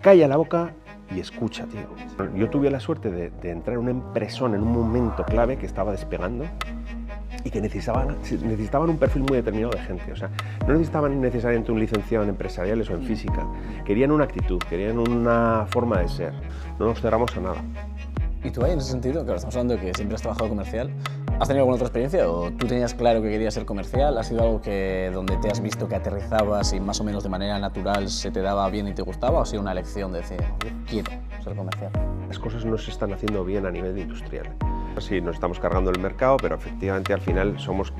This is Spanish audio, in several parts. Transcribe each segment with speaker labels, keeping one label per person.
Speaker 1: calla la boca y escucha, tío. Yo tuve la suerte de entrar en una empresón en un momento clave que estaba despegando y que necesitaban un perfil muy determinado de gente. O sea, no necesitaban necesariamente un licenciado en empresariales o en física. Querían una actitud, querían una forma de ser. No nos cerramos a nada.
Speaker 2: ¿Y tú ahí, en ese sentido, que ahora estamos hablando de que siempre has trabajado comercial, has tenido alguna otra experiencia o tú tenías claro que querías ser comercial? ¿Ha sido algo que donde te has visto que aterrizabas y más o menos de manera natural se te daba bien y te gustaba, o ha sido una elección de decir, yo quiero ser comercial?
Speaker 1: Las cosas no se están haciendo bien a nivel industrial. Sí, nos estamos cargando el mercado, pero efectivamente al final somos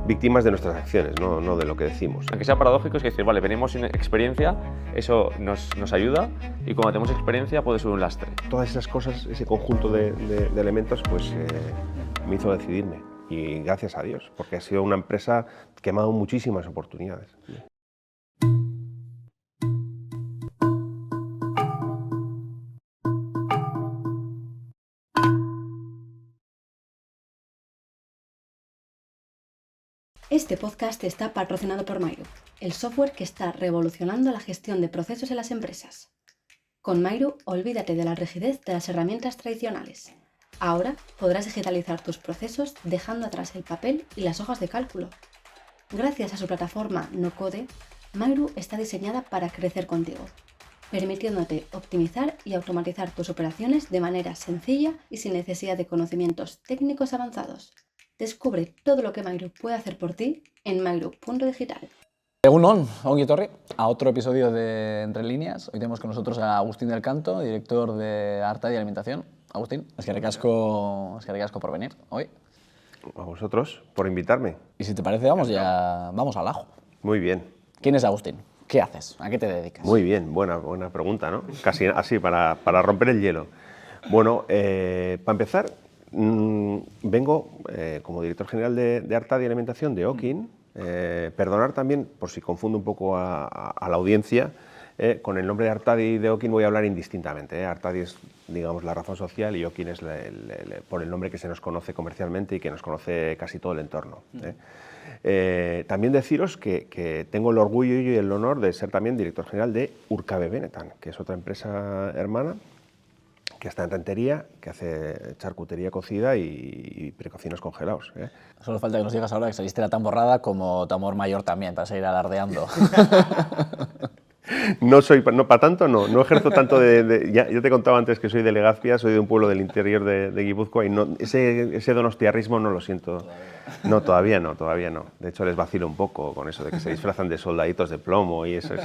Speaker 1: víctimas de nuestras acciones, no de lo que decimos.
Speaker 3: Aunque sea paradójico, es que decir, vale, venimos sin experiencia, eso nos ayuda, y cuando tenemos experiencia puede ser un lastre.
Speaker 1: Todas esas cosas, ese conjunto de elementos, pues me hizo decidirme. Y gracias a Dios, porque ha sido una empresa que me ha dado muchísimas oportunidades.
Speaker 4: Este podcast está patrocinado por Mairu, el software que está revolucionando la gestión de procesos en las empresas. Con Mairu, olvídate de la rigidez de las herramientas tradicionales. Ahora podrás digitalizar tus procesos dejando atrás el papel y las hojas de cálculo. Gracias a su plataforma no-code, Mairu está diseñada para crecer contigo, permitiéndote optimizar y automatizar tus operaciones de manera sencilla y sin necesidad de conocimientos técnicos avanzados. Descubre todo lo que Mairu puede hacer por ti en mairu.digital.
Speaker 2: Egunon, ongi etorri, a otro episodio de Entre Líneas. Hoy tenemos con nosotros a Agustín del Canto, director de Artadi Alimentación. Agustín, eskerrik asko por venir hoy.
Speaker 1: A vosotros, por invitarme.
Speaker 2: Y si te parece, vamos al ajo.
Speaker 1: Muy bien.
Speaker 2: ¿Quién es Agustín? ¿Qué haces? ¿A qué te dedicas?
Speaker 1: Muy bien, buena pregunta, ¿no? Casi así, para romper el hielo. Bueno, para empezar, vengo como director general de Artadi Alimentación de Okin. Perdonar también, por si confundo un poco a la audiencia, con el nombre de Artadi y de Okin voy a hablar indistintamente. Artadi es, digamos, la razón social y Okin es por el nombre que se nos conoce comercialmente y que nos conoce casi todo el entorno. También deciros que tengo el orgullo y el honor de ser también director general de Urcabe Benetan, que es otra empresa hermana que está en Rentería, que hace charcutería cocida y precocinos congelados.
Speaker 2: Solo falta que nos digas ahora que saliste la tamborrada como tambor mayor también, para seguir alardeando.
Speaker 1: No para tanto, no ejerzo tanto ya te contaba antes que soy de Legazpia, soy de un pueblo del interior de Guipúzcoa y ese donostiarrismo no lo siento. No, todavía no. De hecho, les vacilo un poco con eso de que se disfrazan de soldaditos de plomo y eso,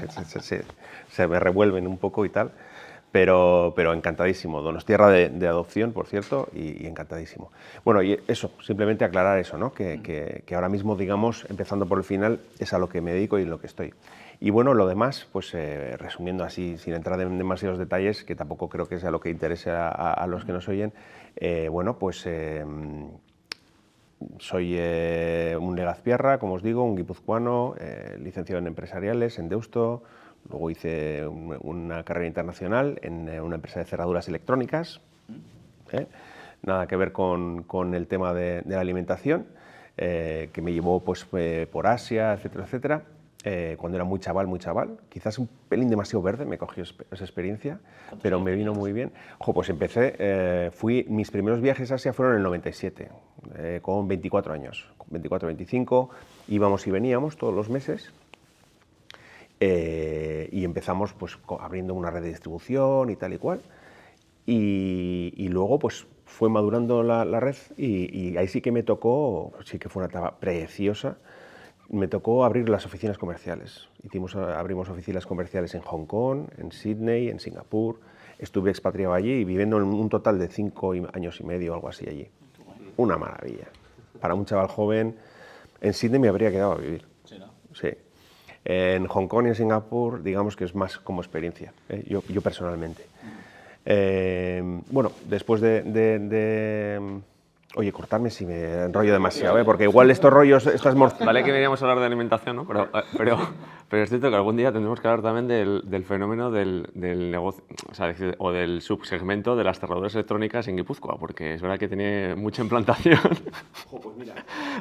Speaker 1: se me revuelven un poco y tal. Pero encantadísimo. Donostierra de adopción, por cierto, y encantadísimo. Bueno, y eso, simplemente aclarar eso, ¿no? Que ahora mismo, digamos, empezando por el final, es a lo que me dedico y en lo que estoy. Y bueno, lo demás, pues resumiendo así, sin entrar en demasiados detalles, que tampoco creo que sea lo que interese a los que nos oyen, bueno, pues soy un legazpiarra, como os digo, un guipuzcoano, licenciado en empresariales, en Deusto. Luego hice una carrera internacional en una empresa de cerraduras electrónicas, nada que ver con el tema de la alimentación, que me llevó pues, por Asia, etcétera, etcétera. Cuando era muy chaval, quizás un pelín demasiado verde, me cogió esa experiencia, pero me vino muy bien. Ojo, pues empecé, mis primeros viajes a Asia fueron en el 97, con 24 años, 24, 25, íbamos y veníamos todos los meses. Y empezamos pues, abriendo una red de distribución y tal y cual. Y luego pues, fue madurando la red y ahí sí que me tocó, sí que fue una etapa preciosa, me tocó abrir las oficinas comerciales. Abrimos oficinas comerciales en Hong Kong, en Sydney, en Singapur. Estuve expatriado allí y viviendo en un total de 5 años y medio o algo así allí. Una maravilla. Para un chaval joven, en Sydney me habría quedado a vivir.
Speaker 2: Sí, ¿no?
Speaker 1: Sí. En Hong Kong y en Singapur, digamos que es más como experiencia, yo personalmente. Bueno, después oye, cortarme si me enrollo demasiado, porque igual estos rollos, estas
Speaker 3: Vale que veníamos a hablar de alimentación, ¿no? Pero es cierto que algún día tendremos que hablar también del fenómeno del negocio, o del subsegmento de las cerraduras electrónicas en Guipúzcoa, porque es verdad que tiene mucha implantación.
Speaker 1: Ojo, pues mira.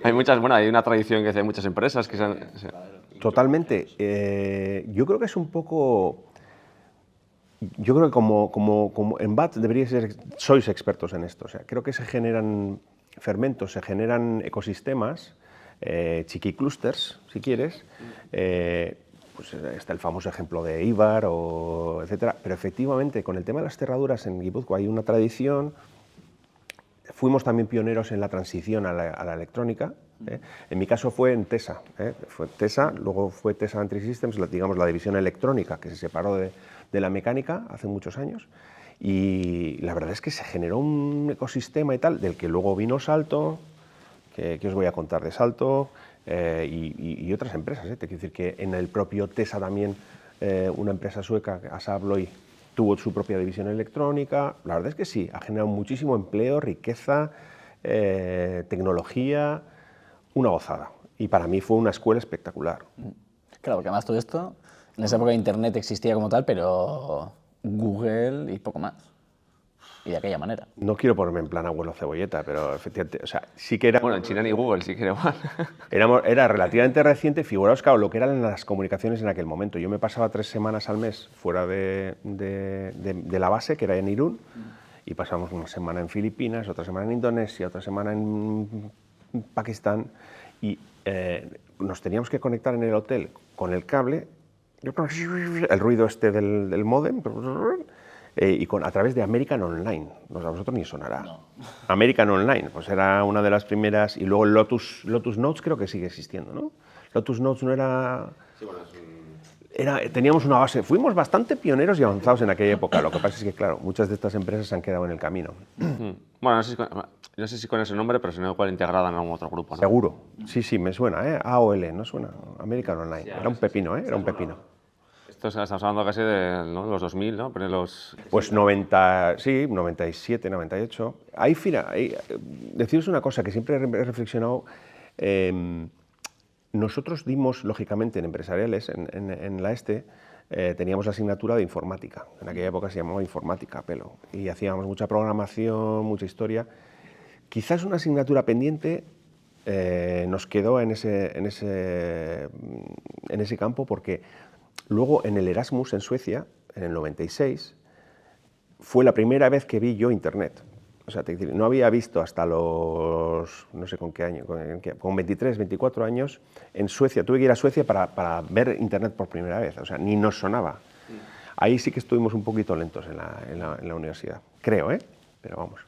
Speaker 3: Hay una tradición que hace muchas empresas que se han...
Speaker 1: Totalmente. Yo creo que es un poco... Yo creo que como en BAT sois expertos en esto. O sea, creo que se generan fermentos, se generan ecosistemas, chiquiclusters, si quieres. Pues está el famoso ejemplo de Ibar, etcétera. Pero efectivamente, con el tema de las cerraduras en Guipúzcoa hay una tradición. Fuimos también pioneros en la transición a la electrónica. En mi caso fue en TESA. Fue TESA, luego fue TESA Entry Systems, digamos la división electrónica, que se separó de la mecánica hace muchos años. Y la verdad es que se generó un ecosistema y tal, del que luego vino Salto, que os voy a contar de Salto, y otras empresas. Te quiero decir que en el propio TESA también una empresa sueca, ASSA ABLOY, tuvo su propia división electrónica. La verdad es que sí, ha generado muchísimo empleo, riqueza, tecnología, una gozada. Y para mí fue una escuela espectacular.
Speaker 2: Claro, porque además todo esto, en esa época Internet existía como tal, pero Google y poco más. Y de aquella manera.
Speaker 1: No quiero ponerme en plan abuelo cebolleta, pero efectivamente, o sea, sí que era...
Speaker 3: Bueno, en China ni Google, sí que era igual.
Speaker 1: Era relativamente reciente. Figuraos, claro, lo que eran las comunicaciones en aquel momento. Yo me pasaba 3 semanas al mes fuera de la base, que era en Irún, y pasábamos una semana en Filipinas, otra semana en Indonesia, otra semana en Pakistán, y nos teníamos que conectar en el hotel con el cable, el ruido este del módem, y a través de American Online. A vosotros ni sonará. No. American Online, pues era una de las primeras, y luego Lotus Notes creo que sigue existiendo, ¿no? Lotus Notes no era... Sí, bueno, teníamos una base, fuimos bastante pioneros y avanzados en aquella época. Lo que pasa es que, claro, muchas de estas empresas se han quedado en el camino.
Speaker 3: Bueno, no sé si con ese nombre, pero si no, igual integrada en algún otro grupo, ¿no?
Speaker 1: Seguro. Sí, me suena, AOL, ¿no suena? American Online. Era un pepino, Era un pepino.
Speaker 3: Esto estamos hablando casi de los 2000, ¿no? Pero
Speaker 1: Pues 90, sí, 97, 98. Ahí, deciros una cosa que siempre he reflexionado. Nosotros dimos, lógicamente, en empresariales, en la teníamos la asignatura de informática. En aquella época se llamaba informática a pelo. Y hacíamos mucha programación, mucha historia. Quizás una asignatura pendiente nos quedó en ese campo porque luego en el Erasmus en Suecia, en el 96, fue la primera vez que vi yo Internet. O sea, no había visto hasta los, no sé con qué año, con 23, 24 años, en Suecia. Tuve que ir a Suecia para ver Internet por primera vez. O sea, ni nos sonaba. Ahí sí que estuvimos un poquito lentos en la universidad. Creo, pero vamos.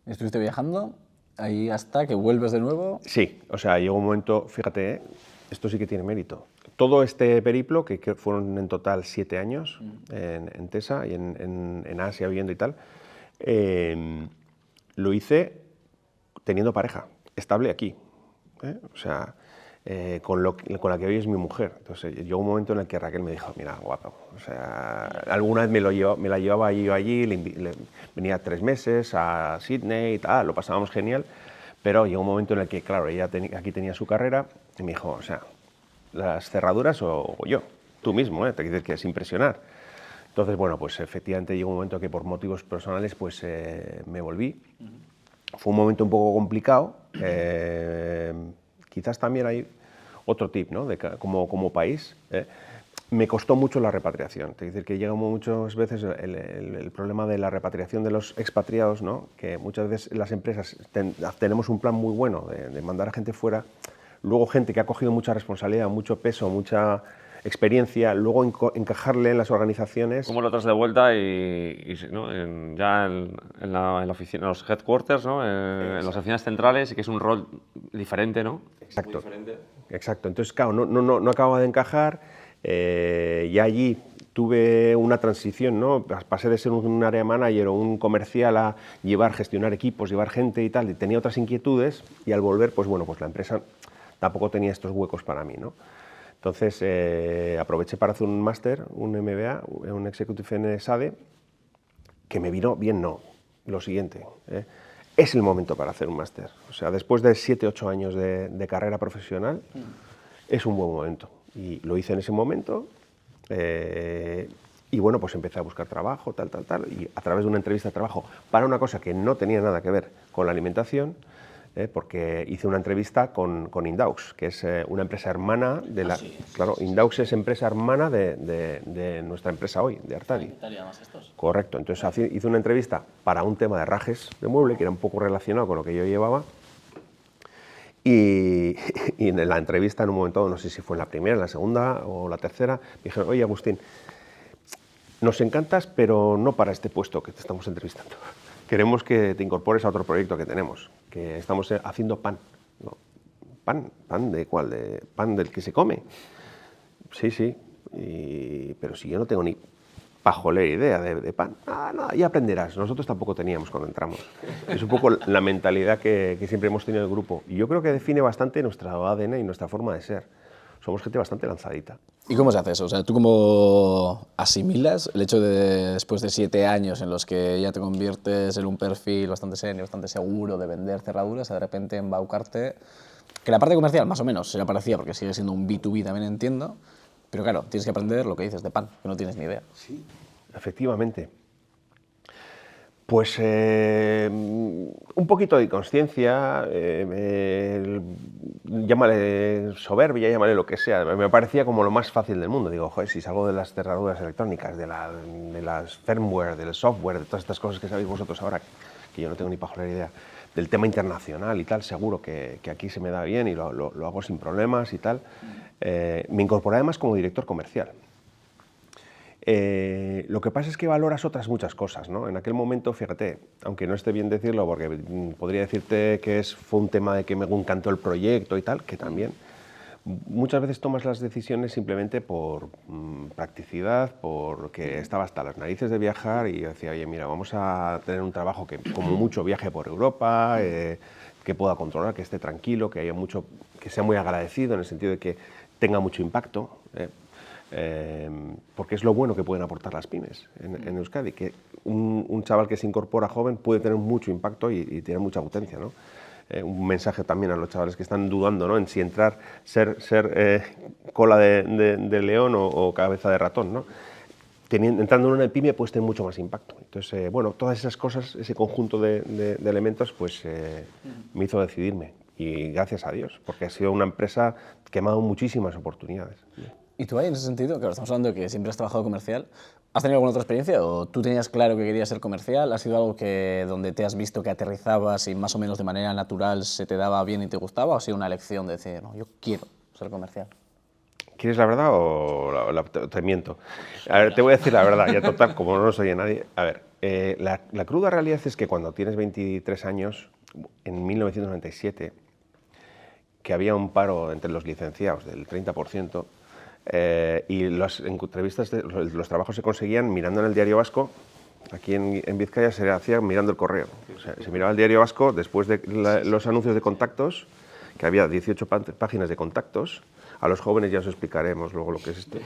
Speaker 2: ¿Estuviste viajando ahí hasta que vuelves de nuevo?
Speaker 1: Sí, o sea, llegó un momento, fíjate, esto sí que tiene mérito. Todo este periplo, que fueron en total 7 años en TESA y en Asia viviendo y tal, lo hice teniendo pareja, estable aquí. O sea, con la que hoy es mi mujer. Entonces llegó un momento en el que Raquel me dijo, mira, guapo, o sea, alguna vez me la llevaba yo allí, venía 3 meses a Sydney y tal, lo pasábamos genial, pero llegó un momento en el que, claro, ella aquí tenía su carrera y me dijo, o sea, las cerraduras o yo, tú mismo, te quiero decir que es impresionar. Entonces, bueno, pues efectivamente llegó un momento que por motivos personales pues me volví. Fue un momento un poco complicado. Quizás también hay otro tip, ¿no? Como país. Me costó mucho la repatriación. Es decir, que llega muchas veces el problema de la repatriación de los expatriados, ¿no? Que muchas veces las empresas tenemos un plan muy bueno de mandar a gente fuera. Luego gente que ha cogido mucha responsabilidad, mucho peso, mucha experiencia, luego encajarle en las organizaciones.
Speaker 3: ¿Cómo lo traes de vuelta ¿no? ya en la oficina, en los headquarters, ¿no? En las oficinas centrales, y que es un rol diferente, ¿no?
Speaker 1: Exacto.
Speaker 3: Muy diferente.
Speaker 1: Exacto. Entonces, claro, no acababa de encajar. Ya allí tuve una transición, ¿no? Pasé de ser un área manager o un comercial a gestionar equipos, llevar gente y tal, y tenía otras inquietudes, y al volver, pues bueno, pues la empresa tampoco tenía estos huecos para mí, ¿no? Entonces aproveché para hacer un máster, un MBA, un Executive en SADE, que me vino bien, lo siguiente, es el momento para hacer un máster. O sea, después de 7, 8 años de carrera profesional, es un buen momento. Y lo hice en ese momento, y bueno, pues empecé a buscar trabajo, y a través de una entrevista de trabajo para una cosa que no tenía nada que ver con la alimentación, porque hice una entrevista con Indaux, que es una empresa hermana de la... Claro, Indaux es empresa hermana de nuestra empresa hoy, de Artadi. Correcto, entonces hice una entrevista para un tema de herrajes de mueble, que era un poco relacionado con lo que yo llevaba, y en la entrevista, en un momento dado, no sé si fue en la primera, en la segunda o la tercera, me dijeron: oye, Agustín, nos encantas, pero no para este puesto que te estamos entrevistando. Queremos que te incorpores a otro proyecto que tenemos, que estamos haciendo pan. No, ¿pan de cuál? ¿De pan del que se come? Sí, pero si yo no tengo ni pajolera idea de pan, nada, ya aprenderás. Nosotros tampoco teníamos cuando entramos. Es un poco la mentalidad que siempre hemos tenido en el grupo. Y yo creo que define bastante nuestro ADN y nuestra forma de ser. Somos gente bastante lanzadita.
Speaker 2: ¿Y cómo se hace eso? O sea, ¿tú cómo asimilas el hecho de, después de 7 años en los que ya te conviertes en un perfil bastante senior, bastante seguro de vender cerraduras, a de repente embaucarte? Que la parte comercial, más o menos, se le parecía, porque sigue siendo un B2B, también entiendo, pero claro, tienes que aprender lo que dices de pan, que no tienes ni idea.
Speaker 1: Sí, efectivamente. Pues un poquito de inconsciencia, llámale soberbia, llámale lo que sea. Me parecía como lo más fácil del mundo. Digo, joder, si salgo de las cerraduras electrónicas, de las firmware, del software, de todas estas cosas que sabéis vosotros ahora, que yo no tengo ni pajolera idea, del tema internacional y tal, seguro que aquí se me da bien y lo hago sin problemas y tal. Me incorporé además como director comercial. Lo que pasa es que valoras otras muchas cosas, ¿no? En aquel momento, fíjate, aunque no esté bien decirlo, porque podría decirte que fue un tema de que me encantó el proyecto y tal, que también, muchas veces tomas las decisiones simplemente por practicidad, porque estaba hasta las narices de viajar y yo decía, oye, mira, vamos a tener un trabajo que como mucho viaje por Europa, que pueda controlar, que esté tranquilo, que haya mucho, que sea muy agradecido en el sentido de que tenga mucho impacto, porque es lo bueno que pueden aportar las pymes en Euskadi, que un chaval que se incorpora joven puede tener mucho impacto y tener mucha potencia, ¿no? Un mensaje también a los chavales que están dudando, ¿no?, en si entrar, ser cola de león o cabeza de ratón, ¿no? Entrando en una pyme puedes tener mucho más impacto. Entonces, bueno, todas esas cosas, ese conjunto de elementos, pues me hizo decidirme. Y gracias a Dios, porque ha sido una empresa que me ha dado muchísimas oportunidades.
Speaker 2: ¿Y tú ahí, en ese sentido, claro, estamos hablando de que siempre has trabajado comercial, ¿has tenido alguna otra experiencia o tú tenías claro que querías ser comercial? ¿Ha sido algo donde te has visto que aterrizabas y más o menos de manera natural se te daba bien y te gustaba? ¿O ha sido una elección de decir, no, yo quiero ser comercial?
Speaker 1: ¿Quieres la verdad o te miento? A ver, te voy a decir la verdad, ya total, como no nos oye nadie. A ver, la cruda realidad es que cuando tienes 23 años, en 1997, que había un paro entre los licenciados del 30%, y las entrevistas, los trabajos se conseguían mirando en el Diario Vasco. Aquí en Vizcaya se hacía mirando el correo. O sea, se miraba el Diario Vasco después de los anuncios de contactos, que había 18 páginas de contactos. A los jóvenes ya os explicaremos luego lo que es esto.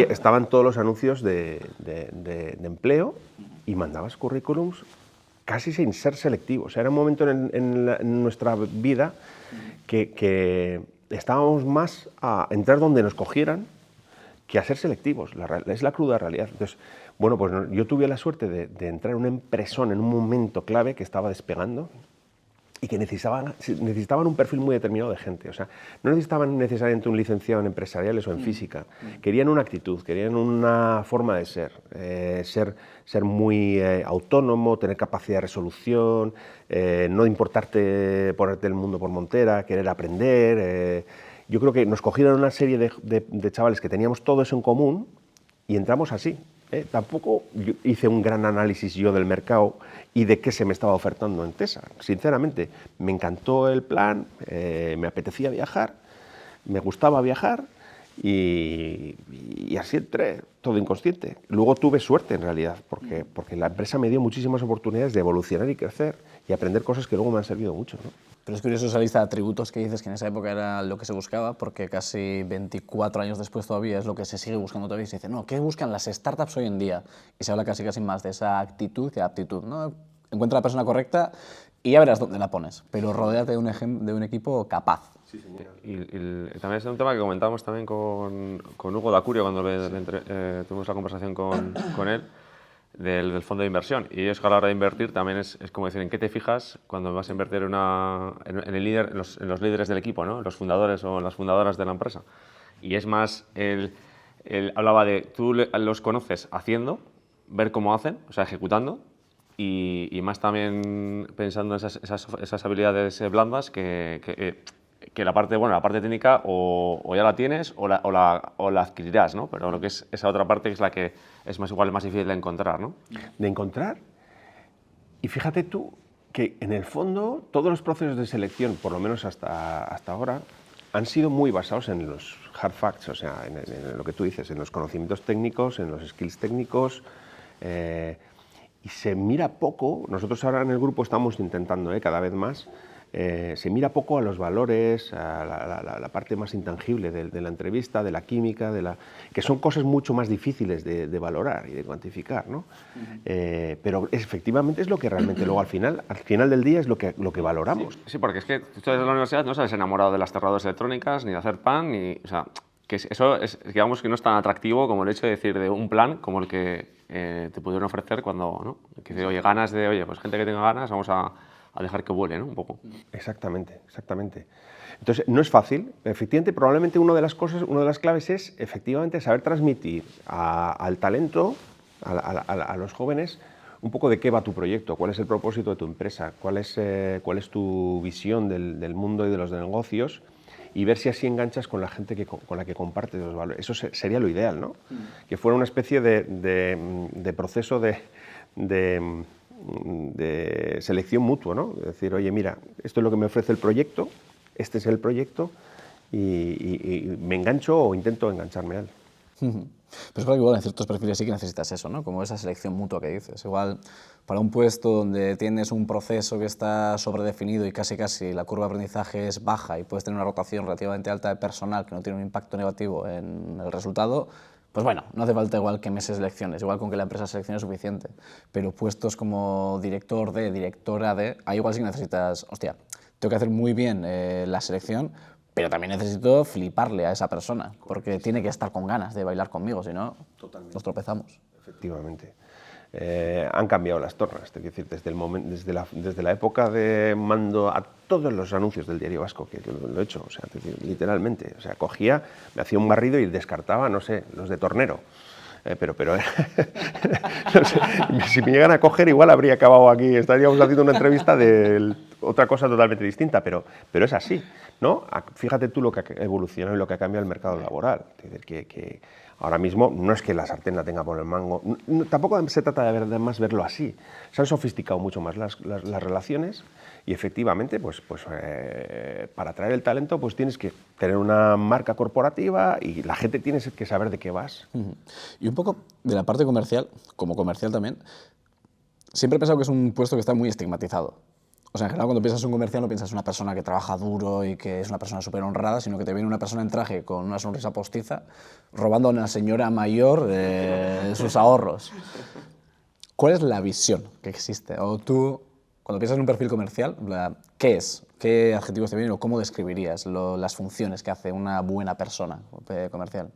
Speaker 1: Estaban todos los anuncios de empleo y mandabas currículums casi sin ser selectivo. O sea, era un momento en nuestra vida que estábamos más a entrar donde nos cogieran que a ser selectivos. Es la cruda realidad. Entonces, bueno, pues yo tuve la suerte de entrar en una empresón en un momento clave que estaba despegando y que necesitaban un perfil muy determinado de gente. O sea, no necesitaban necesariamente un licenciado en empresariales o en física. Querían una actitud, querían una forma de ser muy autónomo, tener capacidad de resolución, no importarte ponerte el mundo por montera, querer aprender. Yo creo que nos cogieron una serie de chavales que teníamos todo eso en común y entramos así. Tampoco hice un gran análisis yo del mercado y de qué se me estaba ofertando en Tesa. Sinceramente, me encantó el plan, me apetecía viajar, me gustaba viajar y así entré, todo inconsciente. Luego tuve suerte en realidad, porque la empresa me dio muchísimas oportunidades de evolucionar y crecer y aprender cosas que luego me han servido mucho, ¿no?
Speaker 2: Pero es curioso esa lista de atributos que dices que en esa época era lo que se buscaba, porque casi 24 años después todavía es lo que se sigue buscando todavía. Y se dice, no, ¿qué buscan las startups hoy en día? Y se habla casi más de esa actitud que de aptitud, ¿no? Encuentra la persona correcta y ya verás dónde la pones, pero rodéate de un equipo capaz.
Speaker 1: Sí, señor.
Speaker 3: Y también es un tema que comentábamos también con Hugo Dacurio cuando tuvimos la conversación con él. del fondo de inversión. Y ellos, a la hora de invertir, también es como decir, ¿en qué te fijas cuando vas a invertir en el líder, en los líderes del equipo, ¿no? En los fundadores o en las fundadoras de la empresa? Y es más, él hablaba de, tú los conoces haciendo, ver cómo hacen, o sea, ejecutando, y más también pensando en esas habilidades blandas que la parte, bueno, la parte técnica o ya la tienes o la adquirirás, ¿no? Pero lo que es esa otra parte que es la que es igual más difícil de encontrar, ¿no?
Speaker 1: De encontrar. Y fíjate tú que en el fondo todos los procesos de selección, por lo menos hasta ahora, han sido muy basados en los hard facts, o sea, en lo que tú dices, en los conocimientos técnicos, en los skills técnicos. Y se mira poco, nosotros ahora en el grupo estamos intentando cada vez más, se mira poco a los valores, a la parte más intangible de la entrevista, de la química, que son cosas mucho más difíciles de valorar y de cuantificar, ¿no? Pero efectivamente es lo que realmente luego al final del día es lo que valoramos.
Speaker 3: Sí, porque es que tú estás en la universidad, no sales enamorado de las cerraduras electrónicas, ni de hacer pan, ni, o sea, que eso es, digamos que no es tan atractivo como el hecho de decir de un plan como el que te pudieron ofrecer cuando, ¿no? Que de, oye, pues gente que tenga ganas, vamos a dejar que vuele, ¿no? Un poco.
Speaker 1: Exactamente, exactamente. Entonces, no es fácil. Efectivamente, probablemente una de las claves es, efectivamente, saber transmitir al talento, a los jóvenes, un poco de qué va tu proyecto, cuál es el propósito de tu empresa, cuál es tu visión del mundo y de los negocios, y ver si así enganchas con la gente con la que compartes los valores. Eso sería lo ideal, ¿no? Que fuera una especie de proceso de selección mutua, ¿no? Es decir, oye, mira, esto es lo que me ofrece el proyecto, este es el proyecto, y me engancho o intento engancharme a él.
Speaker 2: Pero es claro que igual en ciertos perfiles sí que necesitas eso, ¿no? Como esa selección mutua que dices. Igual para un puesto donde tienes un proceso que está sobredefinido y casi la curva de aprendizaje es baja y puedes tener una rotación relativamente alta de personal que no tiene un impacto negativo en el resultado, pues bueno, no hace falta igual que meses de lecciones, igual con que la empresa seleccione es suficiente. Pero puestos como directora de, ahí igual sí que necesitas, hostia, tengo que hacer muy bien la selección, pero también necesito fliparle a esa persona, porque tiene que estar con ganas de bailar conmigo, si no, nos tropezamos.
Speaker 1: Efectivamente. Han cambiado las tornas, es decir, desde la época de mando a todos los anuncios del Diario Vasco, que lo he hecho, o sea, literalmente, o sea, cogía, me hacía un barrido y descartaba, no sé, los de tornero. Pero no sé, si me llegan a coger igual habría acabado aquí, estaríamos haciendo una entrevista de otra cosa totalmente distinta, pero es así, ¿no? Fíjate tú lo que ha evolucionado y lo que ha cambiado el mercado laboral. Es decir, que ahora mismo no es que la sartén la tenga por el mango, tampoco se trata de más verlo así. Se han sofisticado mucho más las relaciones y efectivamente, pues para atraer el talento pues tienes que tener una marca corporativa y la gente tiene que saber de qué vas.
Speaker 2: Y un poco de la parte comercial, como comercial también, siempre he pensado que es un puesto que está muy estigmatizado. O sea, en general, cuando piensas en un comercial no piensas en una persona que trabaja duro y que es una persona súper honrada, sino que te viene una persona en traje con una sonrisa postiza robando a una señora mayor sus ahorros. ¿Cuál es la visión que existe? O tú, cuando piensas en un perfil comercial, ¿qué es? ¿Qué adjetivos te vienen o cómo describirías las funciones que hace una buena persona comercial?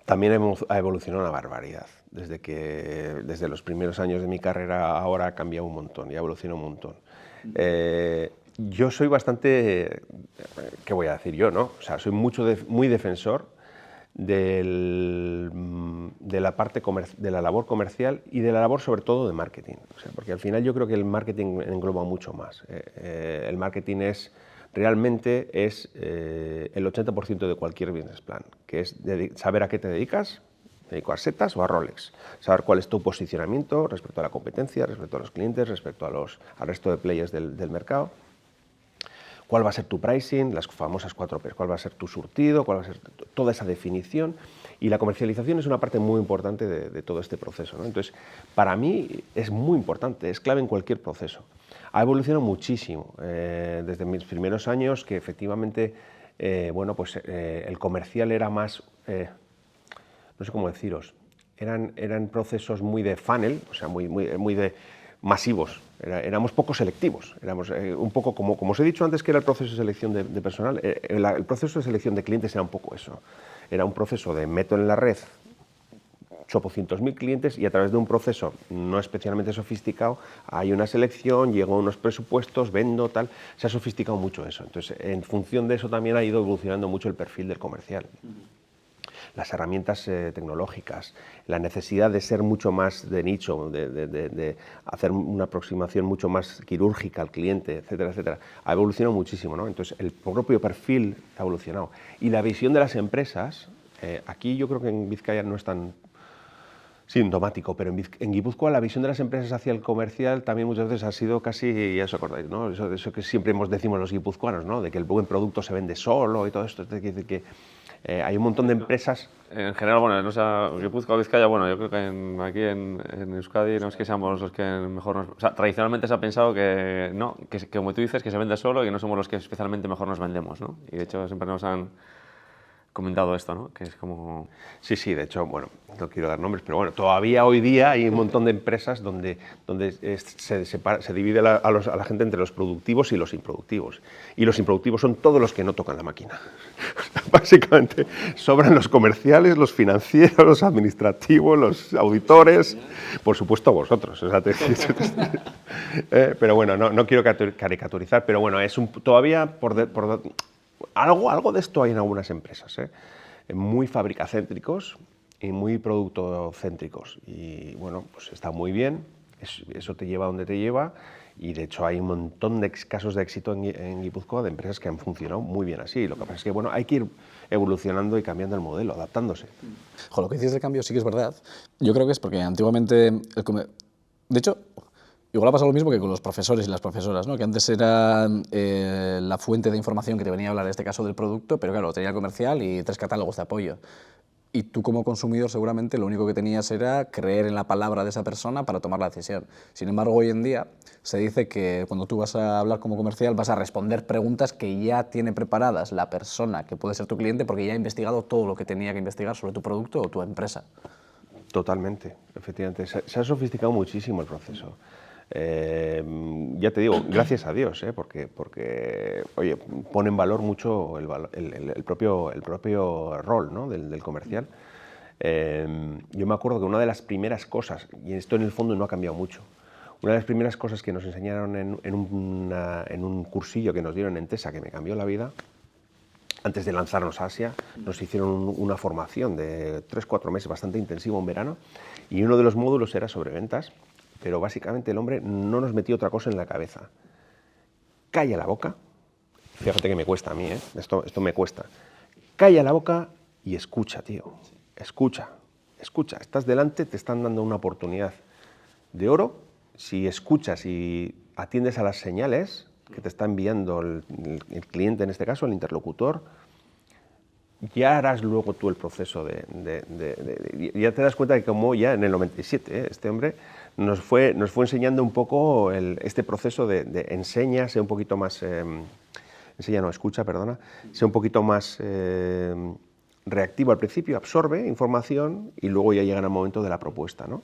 Speaker 1: También ha evolucionado una barbaridad. Desde los primeros años de mi carrera ahora ha cambiado un montón y ha evolucionado un montón. Yo soy bastante, ¿qué voy a decir yo, no? O sea, soy muy defensor de la labor comercial y de la labor sobre todo de marketing. O sea, porque al final yo creo que el marketing engloba mucho más. El marketing realmente es el 80% de cualquier business plan, que es saber a qué te dedicas. ¿Me dedico a setas o a Rolex? Saber cuál es tu posicionamiento respecto a la competencia, respecto a los clientes, respecto al resto de players del mercado. ¿Cuál va a ser tu pricing? Las famosas 4Ps. ¿Cuál va a ser tu surtido? ¿Cuál va a ser toda esa definición? Y la comercialización es una parte muy importante de todo este proceso, ¿no? Entonces, para mí es muy importante, es clave en cualquier proceso. Ha evolucionado muchísimo desde mis primeros años, que efectivamente el comercial era más... no sé cómo deciros, eran procesos muy de funnel, o sea, muy de masivos, éramos poco selectivos, éramos un poco como os he dicho antes que era el proceso de selección de personal, el proceso de selección de clientes era un poco eso, era un proceso de meto en la red 800.000 clientes y a través de un proceso no especialmente sofisticado hay una selección, llego a unos presupuestos, vendo, tal. Se ha sofisticado mucho eso. Entonces, en función de eso también ha ido evolucionando mucho el perfil del comercial. Las herramientas tecnológicas, la necesidad de ser mucho más de nicho, de hacer una aproximación mucho más quirúrgica al cliente, etcétera, etcétera, ha evolucionado muchísimo, ¿no? Entonces, el propio perfil ha evolucionado. Y la visión de las empresas, aquí yo creo que en Vizcaya no es tan sintomático, pero en Guipúzcoa la visión de las empresas hacia el comercial también muchas veces ha sido casi, ya os acordáis, ¿no? Eso que siempre decimos los guipuzcoanos, ¿no? De que el buen producto se vende solo y todo esto, es decir, que hay un montón de empresas.
Speaker 3: En general, bueno, no sé, Guipúzcoa o Vizcaya, bueno, yo creo que aquí en Euskadi no es que seamos los que mejor nos... O sea, tradicionalmente se ha pensado que, no, que como tú dices, que se vende solo y que no somos los que especialmente mejor nos vendemos, ¿no? Y de hecho siempre nos han comentado esto, ¿no? Que es como...
Speaker 1: Sí, de hecho, bueno, no quiero dar nombres, pero bueno, todavía hoy día hay un montón de empresas donde se divide a la gente entre los productivos y los improductivos. Y los improductivos son todos los que no tocan la máquina. Básicamente, sobran los comerciales, los financieros, los administrativos, los auditores, por supuesto vosotros. O sea, pero bueno, no quiero caricaturizar, pero bueno, es todavía algo de esto hay en algunas empresas, muy fabricacéntricos y muy productocéntricos. Y bueno, pues está muy bien, eso te lleva a donde te lleva y de hecho hay un montón de casos de éxito en Guipúzcoa de empresas que han funcionado muy bien así. Lo que pasa es que bueno, hay que ir evolucionando y cambiando el modelo, adaptándose.
Speaker 2: Lo que dices del cambio sí que es verdad. Yo creo que es porque antiguamente... De hecho... Igual ha pasado lo mismo que con los profesores y las profesoras, ¿no? Que antes era la fuente de información que te venía a hablar, en este caso, del producto, pero claro, tenía comercial y 3 catálogos de apoyo. Y tú como consumidor seguramente lo único que tenías era creer en la palabra de esa persona para tomar la decisión. Sin embargo, hoy en día se dice que cuando tú vas a hablar como comercial vas a responder preguntas que ya tiene preparadas la persona que puede ser tu cliente porque ya ha investigado todo lo que tenía que investigar sobre tu producto o tu empresa.
Speaker 1: Totalmente, efectivamente. Se ha sofisticado muchísimo el proceso. Ya te digo, gracias a Dios, porque oye, pone en valor mucho el propio rol, ¿no? del comercial. Yo me acuerdo que una de las primeras cosas, y esto en el fondo no ha cambiado mucho, una de las primeras cosas que nos enseñaron en un cursillo que nos dieron en TESA, que me cambió la vida, antes de lanzarnos a Asia, nos hicieron una formación de 3-4 meses, bastante intensivo en verano, y uno de los módulos era sobre ventas. Pero básicamente el hombre no nos metió otra cosa en la cabeza. Calla la boca. Fíjate que me cuesta a mí, esto me cuesta. Calla la boca y escucha, tío. Escucha. Estás delante, te están dando una oportunidad de oro. Si escuchas y atiendes a las señales que te está enviando el cliente, en este caso, el interlocutor, ya harás luego tú el proceso ya te das cuenta de que como ya en el 97, este hombre nos fue enseñando un poco este proceso de enseña, sea un poquito más, escucha, perdona, sea un poquito más reactivo al principio, absorbe información y luego ya llega el momento de la propuesta, ¿no?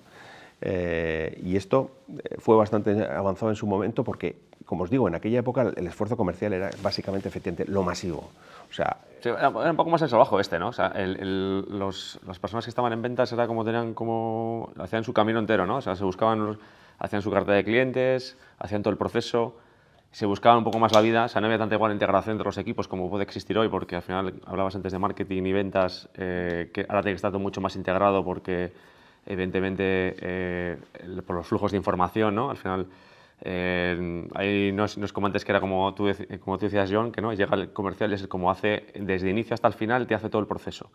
Speaker 1: Y esto fue bastante avanzado en su momento porque, como os digo, en aquella época el esfuerzo comercial era básicamente, efectivamente, lo masivo. O sea,
Speaker 3: sí, era un poco más el trabajo ¿no? O sea, las personas que estaban en ventas era hacían su camino entero, ¿no? O sea, hacían su carta de clientes, hacían todo el proceso, se buscaban un poco más la vida, o sea, no había tanta igual integración entre los equipos como puede existir hoy, porque al final hablabas antes de marketing y ventas, que ahora tiene que estar todo mucho más integrado porque evidentemente por los flujos de información, ¿no? Al final ahí no es como antes, que era como tú decías, John, que no llega el comercial y es como hace desde inicio hasta el final, te hace todo el proceso.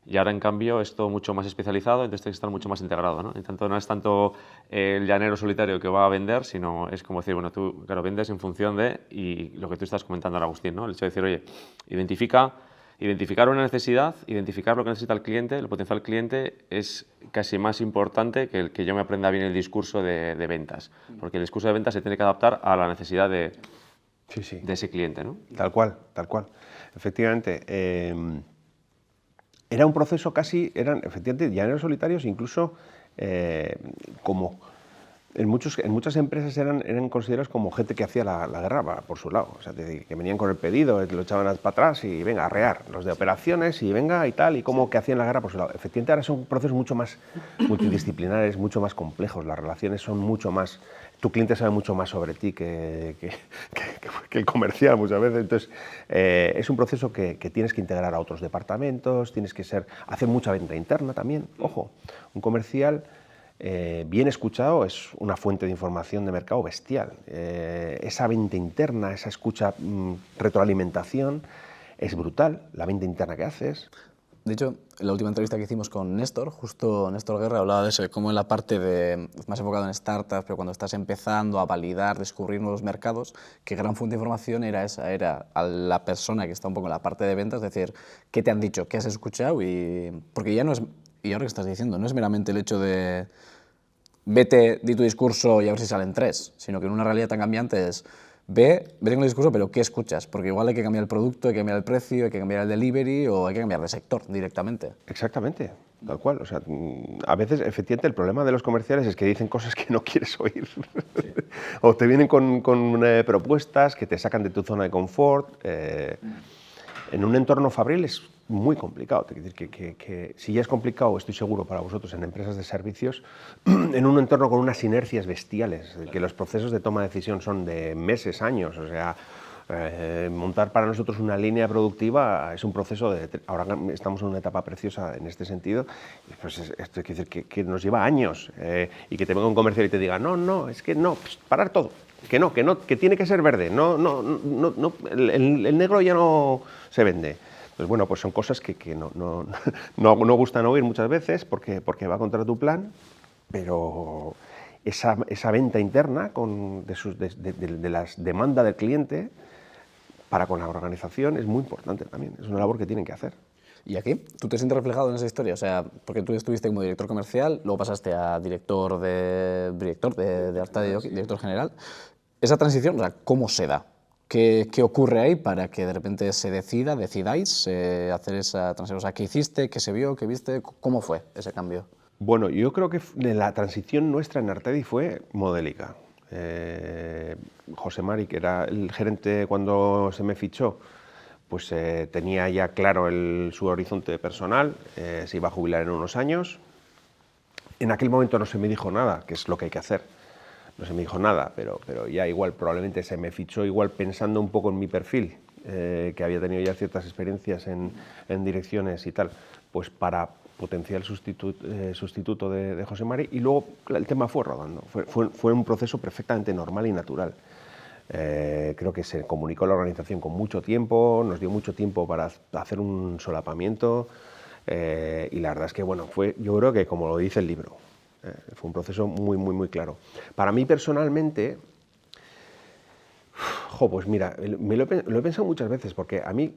Speaker 3: Y ahora, en cambio, es todo mucho más especializado, entonces tiene que estar mucho más integrado, ¿no? Y no es tanto el llanero solitario que va a vender, sino es como decir, bueno, tú, claro, vendes en función de, y lo que tú estás comentando ahora, Agustín, ¿no? El hecho de decir, oye, identificar una necesidad, identificar lo que necesita el cliente, el potencial cliente, es casi más importante que el que yo me aprenda bien el discurso de ventas. Porque el discurso de ventas se tiene que adaptar a la necesidad de ese cliente, ¿no?
Speaker 1: Tal cual. Efectivamente, era un proceso eran efectivamente llaneros solitarios, incluso como en muchas empresas eran considerados como gente que hacía la guerra por su lado. O sea, que venían con el pedido, lo echaban para atrás y venga, a arrear. Los de operaciones y venga y tal, y como que hacían la guerra por su lado. Efectivamente, ahora son procesos mucho más multidisciplinares, mucho más complejos. Las relaciones son mucho más... Tu cliente sabe mucho más sobre ti que el comercial muchas veces. Entonces, es un proceso que tienes que integrar a otros departamentos, tienes que hacer mucha venta interna también. Ojo, un comercial... bien escuchado es una fuente de información de mercado bestial. Esa venta interna, esa escucha, retroalimentación, es brutal, la venta interna que haces.
Speaker 2: De hecho, en la última entrevista que hicimos con Néstor, justo Néstor Guerra hablaba de eso, de cómo en la parte más enfocado en startups, pero cuando estás empezando a validar, descubrir nuevos mercados, qué gran fuente de información era esa, era a la persona que está un poco en la parte de ventas, es decir, qué te han dicho, qué has escuchado, porque ya no es, y ahora que estás diciendo, no es meramente el hecho de vete, di tu discurso y a ver si salen 3, sino que en una realidad tan cambiante es vete con el discurso, pero ¿qué escuchas? Porque igual hay que cambiar el producto, hay que cambiar el precio, hay que cambiar el delivery o hay que cambiar de sector directamente.
Speaker 1: Exactamente, tal cual. O sea, a veces, efectivamente, el problema de los comerciales es que dicen cosas que no quieres oír. Sí. O te vienen con propuestas que te sacan de tu zona de confort. En un entorno fabril es muy complicado. Es decir, que si ya es complicado, estoy seguro para vosotros en empresas de servicios, en un entorno con unas inercias bestiales, que los procesos de toma de decisión son de meses, años, o sea, montar para nosotros una línea productiva es un proceso ahora estamos en una etapa preciosa en este sentido, pues esto quiere decir que nos lleva años, y que te venga un comercial y te diga, no, es que no, pues parar todo. Que tiene que ser verde, el negro ya no se vende. Pues bueno, pues son cosas que no gustan oír muchas veces porque va contra tu plan, pero esa venta interna de las demandas del cliente para con la organización es muy importante también, es una labor que tienen que hacer.
Speaker 2: ¿Y aquí? ¿Tú te sientes reflejado en esa historia? O sea, porque tú estuviste como director comercial, luego pasaste a director de Artadia, director general. Esa transición, o sea, ¿cómo se da? ¿Qué ocurre ahí para que de repente decidáis hacer esa transición? O sea, ¿qué hiciste? ¿Qué se vio? ¿Qué viste? ¿Cómo fue ese cambio?
Speaker 1: Bueno, yo creo que la transición nuestra en Artedi fue modélica. José Mari, que era el gerente cuando se me fichó, pues tenía ya claro su horizonte personal, se iba a jubilar en unos años. En aquel momento no se me dijo nada, que es lo que hay que hacer. No se me dijo nada, pero ya igual probablemente se me fichó igual pensando un poco en mi perfil, que había tenido ya ciertas experiencias en direcciones y tal, pues para potencial sustituto de José Mari, y luego el tema fue rodando. Fue un proceso perfectamente normal y natural. Creo que se comunicó la organización con mucho tiempo, nos dio mucho tiempo para hacer un solapamiento, y la verdad es que bueno, yo creo que como lo dice el libro, fue un proceso muy claro. Para mí personalmente, pues mira, lo he pensado muchas veces, porque a mí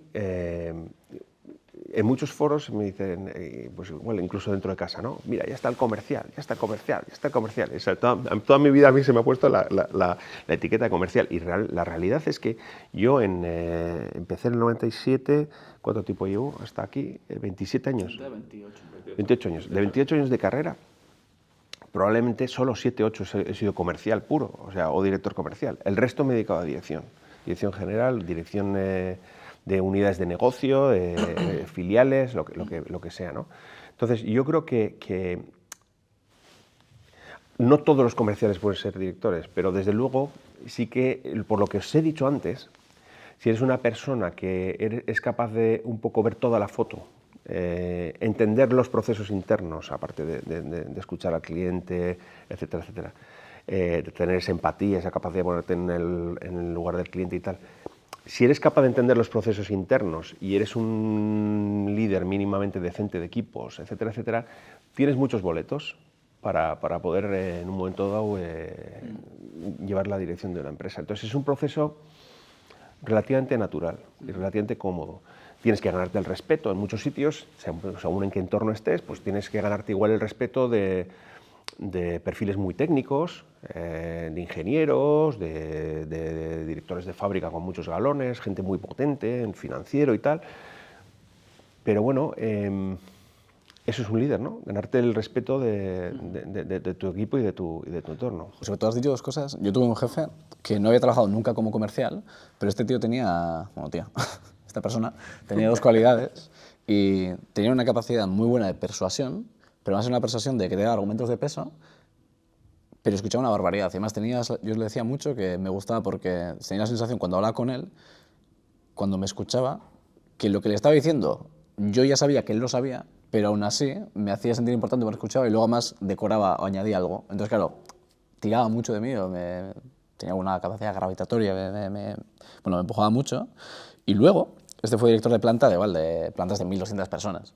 Speaker 1: en muchos foros me dicen, pues igual incluso dentro de casa, ¿no? Mira, ya está el comercial. O sea, toda mi vida a mí se me ha puesto la etiqueta de comercial, y la realidad es que yo empecé en el 97, ¿cuánto tiempo llevo hasta aquí? 27 años. 28 años. De 28 años de carrera, probablemente solo 7, 8 he sido comercial puro, o director comercial. El resto me he dedicado a dirección general, dirección de unidades de negocio, filiales, lo que sea, ¿no? Entonces, yo creo que no todos los comerciales pueden ser directores, pero desde luego sí que, por lo que os he dicho antes, si eres una persona que es capaz de un poco ver toda la foto, entender los procesos internos, aparte de escuchar al cliente, etcétera, de tener esa empatía, esa capacidad de ponerte en el lugar del cliente y tal. Si eres capaz de entender los procesos internos y eres un líder mínimamente decente de equipos, etcétera, tienes muchos boletos para poder en un momento dado llevar la dirección de una empresa. Entonces es un proceso relativamente natural y relativamente cómodo. Tienes que ganarte el respeto en muchos sitios, según en qué entorno estés, pues tienes que ganarte igual el respeto de perfiles muy técnicos, de ingenieros, de directores de fábrica con muchos galones, gente muy potente en financiero y tal. Pero bueno, eso es un líder, ¿no? Ganarte el respeto de tu equipo y de tu entorno.
Speaker 2: Sobre todo has dicho 2 cosas. Yo tuve un jefe que no había trabajado nunca como comercial, pero este tío tenía, bueno, tío, esta persona tenía 2 cualidades y tenía una capacidad muy buena de persuasión, pero más una persuasión de que te daba argumentos de peso, pero escuchaba una barbaridad. Y además yo le decía mucho que me gustaba porque tenía la sensación cuando hablaba con él, cuando me escuchaba, que lo que le estaba diciendo yo ya sabía que él lo sabía, pero aún así me hacía sentir importante porque escuchaba y luego más decoraba o añadía algo. Entonces, claro, tiraba mucho de mí, tenía una capacidad gravitatoria, me empujaba mucho. Y luego, este fue director de planta de plantas de 1.200 personas.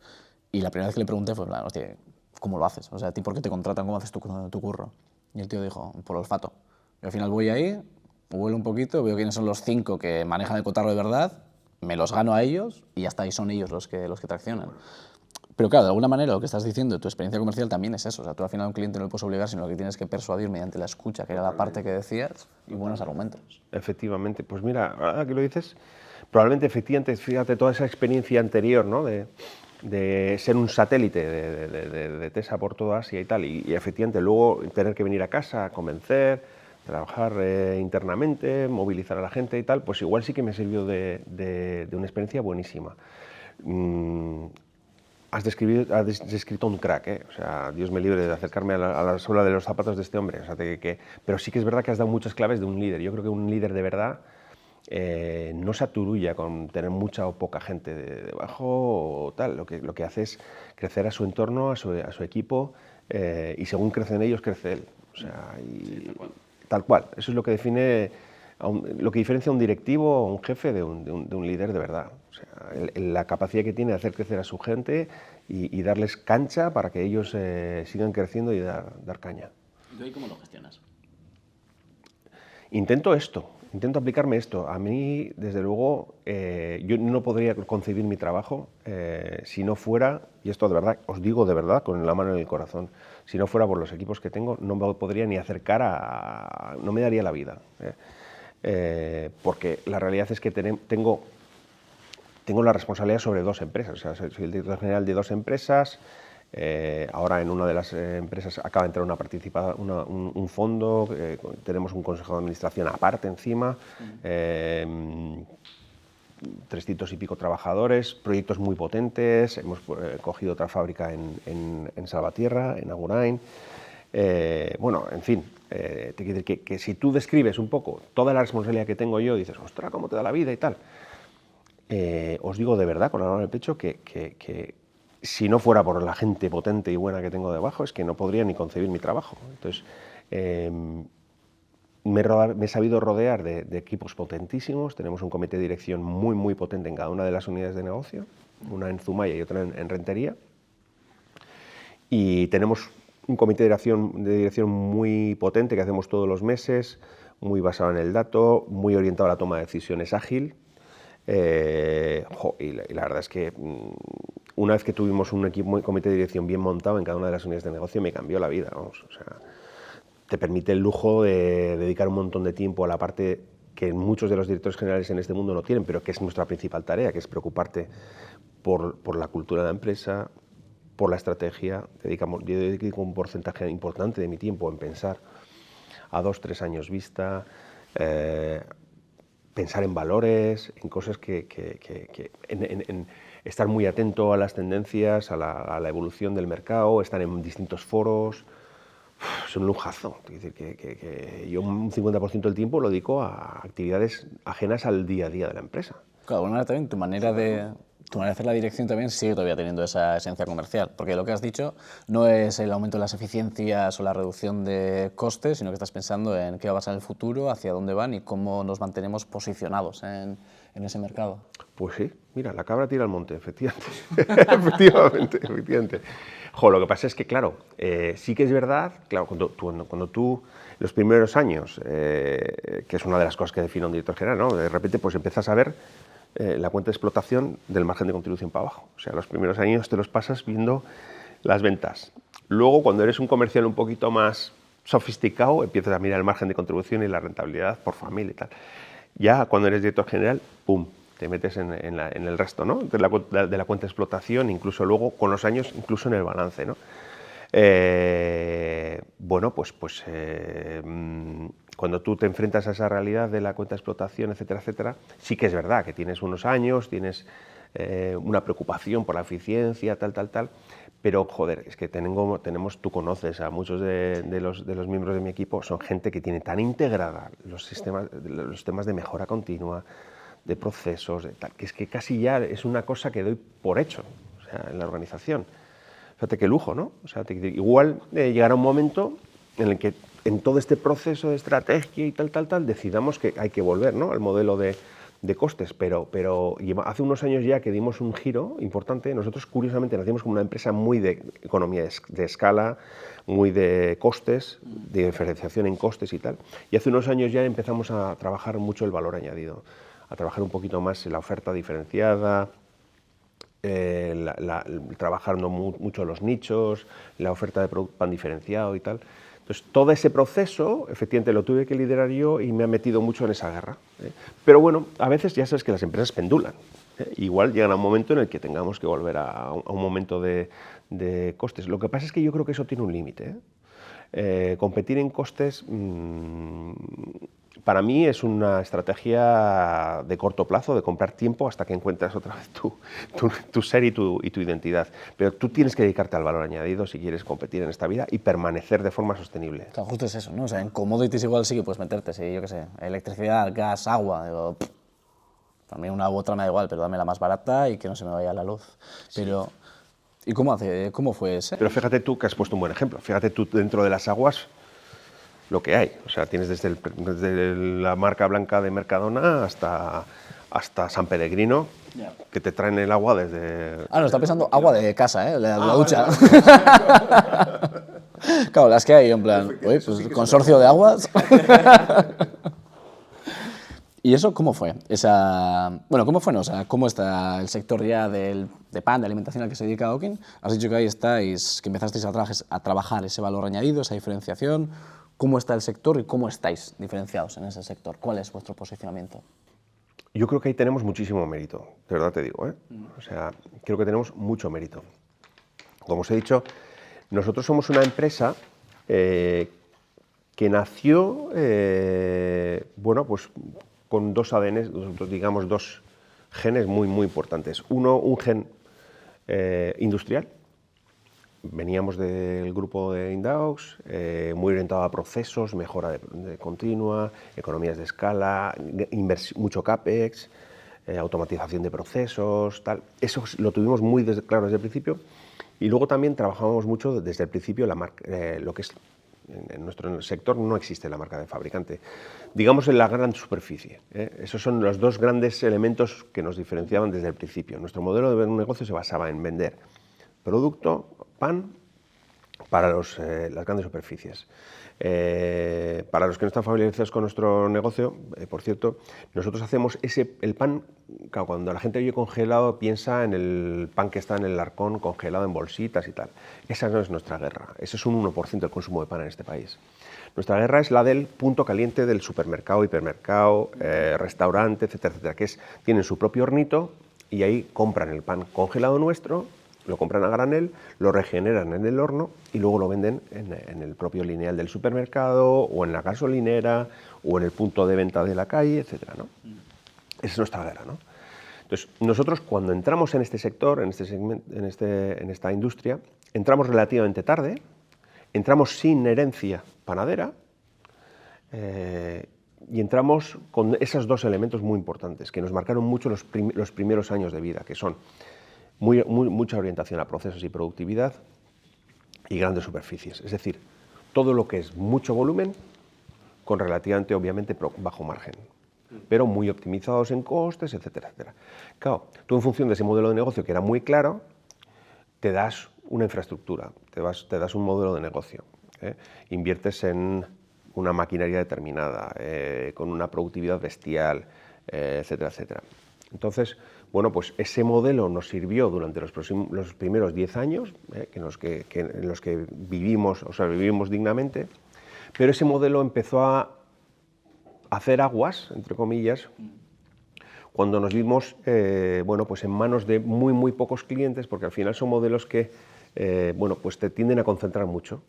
Speaker 2: Y la primera vez que le pregunté fue, hostia, ¿cómo lo haces? O sea, ¿a ti por qué te contratan? ¿Cómo haces tu curro? Y el tío dijo, por olfato. Y al final voy ahí, huelo un poquito, veo quiénes son los 5 que manejan el cotarro de verdad, me los gano a ellos y ya está, y son ellos los que traccionan. Pero claro, de alguna manera lo que estás diciendo, tu experiencia comercial también es eso. O sea, tú al final a un cliente no le puedes obligar, sino lo que tienes que persuadir mediante la escucha, que era la parte que decías, y buenos argumentos.
Speaker 1: Efectivamente. Pues mira, ahora que lo dices, probablemente efectivamente, fíjate, toda esa experiencia anterior, ¿no? de ser un satélite de TESA por toda Asia y tal, y efectivamente luego tener que venir a casa, convencer, trabajar internamente, movilizar a la gente y tal, pues igual sí que me sirvió de una experiencia buenísima. Has descrito un crack, ¿eh? O sea, Dios me libre de acercarme a la suela de los zapatos de este hombre. O sea, pero sí que es verdad que has dado muchas claves de un líder. Yo creo que un líder de verdad no se aturulla con tener mucha o poca gente debajo o tal. Lo que hace es crecer a su entorno, a su equipo, y según crecen ellos, crece él. O sea, tal cual. Eso es lo que define, lo que diferencia a un directivo o un jefe de un líder de verdad. O sea, la capacidad que tiene de hacer crecer a su gente y darles cancha para que ellos sigan creciendo y dar caña.
Speaker 2: ¿Y tú ahí cómo lo gestionas?
Speaker 1: Intento aplicarme esto. A mí, desde luego, yo no podría concebir mi trabajo si no fuera, y esto de verdad, os digo de verdad, con la mano en el corazón, si no fuera por los equipos que tengo, no me podría ni acercar no me daría la vida. Porque la realidad es que tengo la responsabilidad sobre 2 empresas. O sea, soy el director general de 2 empresas. Ahora en una de las empresas acaba de entrar un fondo, tenemos un consejo de administración aparte encima, 300 y pico trabajadores, proyectos muy potentes, hemos cogido otra fábrica en Salvatierra, en Agurain. Bueno, en fin, te quiero decir que si tú describes un poco toda la responsabilidad que tengo yo, dices, ostras, ¿cómo te da la vida y tal? Os digo de verdad, con la mano en el pecho, que si no fuera por la gente potente y buena que tengo debajo, es que no podría ni concebir mi trabajo. Entonces, me he sabido rodear de equipos potentísimos. Tenemos un comité de dirección muy, muy potente en cada una de las unidades de negocio, una en Zumaya y otra en Rentería. Y tenemos un comité de dirección muy potente que hacemos todos los meses, muy basado en el dato, muy orientado a la toma de decisiones ágil. Y la verdad es que una vez que tuvimos un comité de dirección bien montado en cada una de las unidades de negocio, me cambió la vida, vamos. O sea, te permite el lujo de dedicar un montón de tiempo a la parte que muchos de los directores generales en este mundo no tienen, pero que es nuestra principal tarea, que es preocuparte por la cultura de la empresa, por la estrategia. Yo dedico un porcentaje importante de mi tiempo en pensar a 2-3 años vista, pensar en valores, en cosas en estar muy atento a las tendencias, a la evolución del mercado, estar en distintos foros. Es un lujazo. Es decir, que yo un 50% del tiempo lo dedico a actividades ajenas al día a día de la empresa.
Speaker 2: Claro, bueno, también tu manera de hacer la dirección también sigue todavía teniendo esa esencia comercial, porque lo que has dicho no es el aumento de las eficiencias o la reducción de costes, sino que estás pensando en qué va a pasar en el futuro, hacia dónde van y cómo nos mantenemos posicionados en ese mercado.
Speaker 1: Pues sí, mira, la cabra tira al monte, efectivamente. efectivamente. Jo, lo que pasa es que, claro, sí que es verdad, claro, cuando tú, los primeros años, que es una de las cosas que define un director general, ¿no? De repente pues empiezas a ver la cuenta de explotación del margen de contribución para abajo. O sea, los primeros años te los pasas viendo las ventas. Luego, cuando eres un comercial un poquito más sofisticado, empiezas a mirar el margen de contribución y la rentabilidad por familia y tal. Ya cuando eres director general, ¡pum!, te metes en el resto, ¿no? de la cuenta de explotación, incluso luego con los años, incluso en el balance, ¿no? Bueno, pues cuando tú te enfrentas a esa realidad de la cuenta de explotación, etcétera, etcétera, sí que es verdad que tienes unos años, tienes una preocupación por la eficiencia, tal, pero, joder, es que tenemos, tú conoces a muchos de los miembros de mi equipo, son gente que tiene tan integrada los temas de mejora continua, de procesos, tal, que es que casi ya es una cosa que doy por hecho, o sea, en la organización. Fíjate qué lujo, ¿no? O sea, igual llegará un momento en el que en todo este proceso de estrategia y tal, decidamos que hay que volver, ¿no?, al modelo de costes, pero hace unos años ya que dimos un giro importante. Nosotros, curiosamente, nacimos como una empresa muy de economía de escala, muy de costes, de diferenciación en costes y tal, y hace unos años ya empezamos a trabajar mucho el valor añadido, a trabajar un poquito más en la oferta diferenciada, trabajando mucho los nichos, la oferta de producto pan diferenciado y tal. Entonces, todo ese proceso, efectivamente, lo tuve que liderar yo y me ha metido mucho en esa guerra. Pero bueno, a veces ya sabes que las empresas pendulan. Igual llegará un momento en el que tengamos que volver a un momento de costes. Lo que pasa es que yo creo que eso tiene un límite. Competir en costes, para mí es una estrategia de corto plazo, de comprar tiempo hasta que encuentras otra vez tu ser y tu identidad. Pero tú tienes que dedicarte al valor añadido si quieres competir en esta vida y permanecer de forma sostenible.
Speaker 2: Claro, justo es eso, ¿no? O sea, en commodities igual sí que puedes meterte, sí, yo qué sé, electricidad, gas, agua, digo, también una u otra me da igual, pero dame la más barata y que no se me vaya la luz. Pero, ¿y cómo fue ese?
Speaker 1: Pero fíjate tú que has puesto un buen ejemplo. Fíjate tú dentro de las aguas lo que hay. O sea, tienes desde la marca blanca de Mercadona hasta San Pellegrino, que te traen el agua desde...
Speaker 2: Ah, no, está pensando agua de casa, ¿eh? La ducha. Vale. Claro, las que hay, en plan, oye, pues sí, consorcio de aguas. ¿Y eso cómo fue? ¿Cómo fue? No? O sea, ¿cómo está el sector ya de pan, de alimentación al que se dedica Okin? Has dicho que ahí estáis, que empezasteis a trabajar ese valor añadido, esa diferenciación. ¿Cómo está el sector y cómo estáis diferenciados en ese sector? ¿Cuál es vuestro posicionamiento?
Speaker 1: Yo creo que ahí tenemos muchísimo mérito, de verdad te digo, ¿eh? O sea, creo que tenemos mucho mérito. Como os he dicho, nosotros somos una empresa que nació, bueno, pues con dos ADNs, digamos, dos genes muy importantes. Uno, un gen industrial. Veníamos del grupo de Indaux, muy orientado a procesos, mejora de continua, economías de escala, mucho CAPEX, automatización de procesos, tal. Eso lo tuvimos muy claro desde el principio. Y luego también trabajábamos mucho desde el principio lo que es, en nuestro sector no existe la marca de fabricante. Digamos en la gran superficie. Esos son los dos grandes elementos que nos diferenciaban desde el principio. Nuestro modelo de negocio se basaba en vender producto, pan, para las grandes superficies. Para los que no están familiarizados con nuestro negocio, por cierto, nosotros hacemos el pan, claro, cuando la gente oye congelado piensa en el pan que está en el arcón congelado en bolsitas y tal. Esa no es nuestra guerra, ese es un 1% del consumo de pan en este país. Nuestra guerra es la del punto caliente del supermercado, hipermercado, restaurante, etcétera, etcétera, que tienen su propio hornito y ahí compran el pan congelado nuestro, lo compran a granel, lo regeneran en el horno y luego lo venden en el propio lineal del supermercado o en la gasolinera o en el punto de venta de la calle, etcétera, ¿no? Esa es nuestra guerra, ¿no? Entonces, nosotros cuando entramos en este sector, en esta industria, entramos relativamente tarde, entramos sin herencia panadera y entramos con esos dos elementos muy importantes que nos marcaron mucho los primeros años de vida, que son mucha orientación a procesos y productividad y grandes superficies. Es decir, todo lo que es mucho volumen con relativamente, obviamente, bajo margen, pero muy optimizados en costes, etcétera, etcétera. Claro, tú en función de ese modelo de negocio que era muy claro, te das una infraestructura, te das un modelo de negocio, inviertes en una maquinaria determinada, con una productividad bestial, etcétera, etcétera. Entonces, bueno, pues ese modelo nos sirvió durante los primeros 10 años, en los que vivimos dignamente, pero ese modelo empezó a hacer aguas, entre comillas, cuando nos vimos bueno, pues en manos de muy pocos clientes, porque al final son modelos que bueno, pues te tienden a concentrar mucho.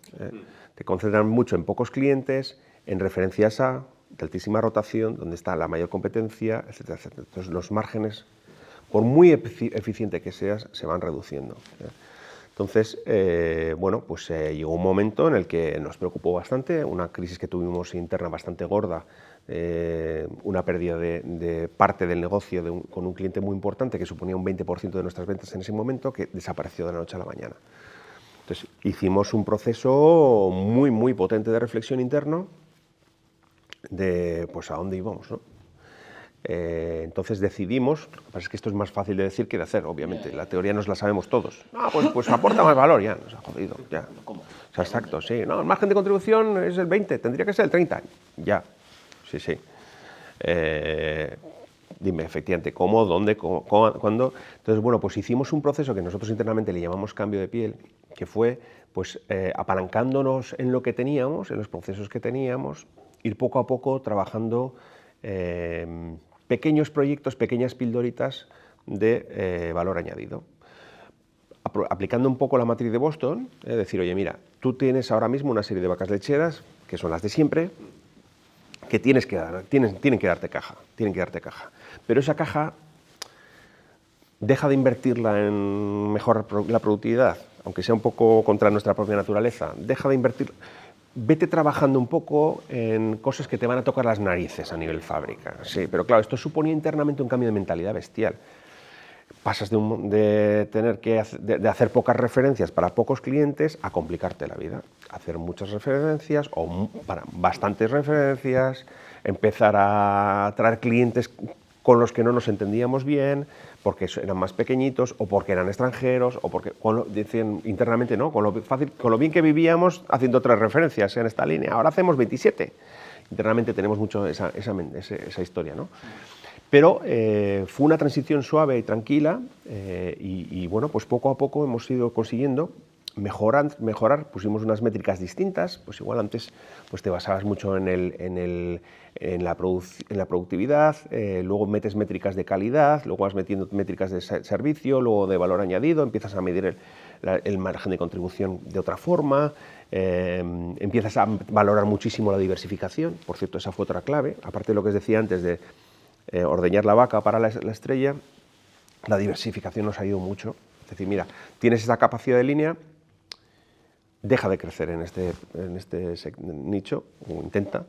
Speaker 1: Te concentran mucho en pocos clientes, en referencias A, de altísima rotación, donde está la mayor competencia, etcétera, etcétera. Entonces los márgenes, por muy eficiente que seas, se van reduciendo. Entonces, bueno, pues llegó un momento en el que nos preocupó bastante, una crisis que tuvimos interna bastante gorda, una pérdida de parte del negocio con un cliente muy importante que suponía un 20% de nuestras ventas en ese momento, que desapareció de la noche a la mañana. Entonces, hicimos un proceso muy potente de reflexión interno de pues a dónde íbamos, ¿no? Entonces decidimos, lo que pasa es que esto es más fácil de decir que de hacer, obviamente, la teoría nos la sabemos todos. Pues aporta más valor, ya, nos ha jodido, ya.
Speaker 2: ¿Cómo?
Speaker 1: O sea, exacto, sí, no, el margen de contribución es el 20, tendría que ser el 30, ya, sí. Dime, efectivamente, cómo, dónde, cuándo. Entonces, bueno, pues hicimos un proceso que nosotros internamente le llamamos cambio de piel, que fue, pues, apalancándonos en lo que teníamos, en los procesos que teníamos, ir poco a poco trabajando pequeños proyectos, pequeñas pildoritas de valor añadido. Aplicando un poco la matriz de Boston, decir, oye, mira, tú tienes ahora mismo una serie de vacas lecheras, que son las de siempre, que tienen que darte caja, pero esa caja deja de invertirla en mejorar la productividad, aunque sea un poco contra nuestra propia naturaleza, deja de invertir, vete trabajando un poco en cosas que te van a tocar las narices a nivel fábrica, sí, pero claro, esto suponía internamente un cambio de mentalidad bestial. Pasas de tener que hacer pocas referencias para pocos clientes a complicarte la vida, hacer muchas referencias o para bastantes referencias, empezar a traer clientes con los que no nos entendíamos bien, porque eran más pequeñitos o porque eran extranjeros o porque, decían internamente, no, con lo bien que vivíamos haciendo 3 referencias en esta línea, ahora hacemos 27. Internamente tenemos mucho esa historia, ¿no? Pero fue una transición suave y tranquila y bueno, pues poco a poco hemos ido consiguiendo mejorar, pusimos unas métricas distintas, pues igual antes pues te basabas mucho en la productividad, luego metes métricas de calidad, luego vas metiendo métricas de servicio, luego de valor añadido, empiezas a medir el margen de contribución de otra forma, empiezas a valorar muchísimo la diversificación, por cierto, esa fue otra clave, aparte de lo que os decía antes de ordeñar la vaca para la estrella, la diversificación nos ha ayudado mucho. Es decir, mira, tienes esa capacidad de línea, deja de crecer en este nicho, o intenta,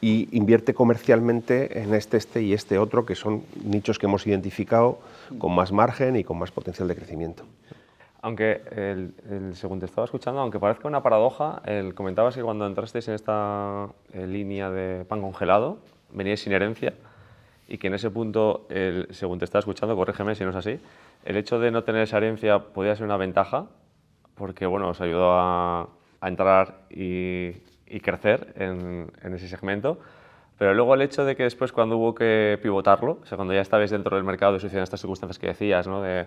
Speaker 1: y invierte comercialmente en este y este otro, que son nichos que hemos identificado con más margen y con más potencial de crecimiento.
Speaker 3: Aunque, según te estaba escuchando, aunque parezca una paradoja, comentabas que cuando entrasteis en esta línea de pan congelado, veníais sin herencia, y que en ese punto, según te estaba escuchando, corrígeme si no es así, el hecho de no tener esa herencia podía ser una ventaja, porque bueno, os ayudó a entrar y crecer en ese segmento, pero luego el hecho de que después, cuando hubo que pivotarlo, o sea, cuando ya estabais dentro del mercado y sucedían estas circunstancias que decías, ¿no? de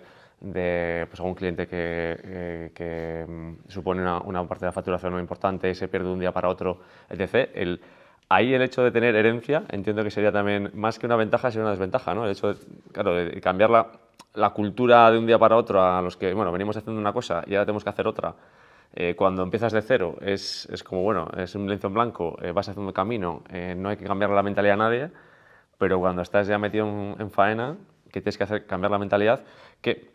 Speaker 3: pues, algún cliente que supone una parte de la facturación muy importante y se pierde de un día para otro, etc., ahí el hecho de tener herencia, entiendo que sería también, más que una ventaja, sería una desventaja, ¿no? El hecho de cambiar la cultura de un día para otro a los que, bueno, venimos haciendo una cosa y ahora tenemos que hacer otra. Cuando empiezas de cero es como, bueno, es un lienzo en blanco, vas haciendo camino, no hay que cambiar la mentalidad a nadie, pero cuando estás ya metido en faena, que tienes que cambiar la mentalidad, que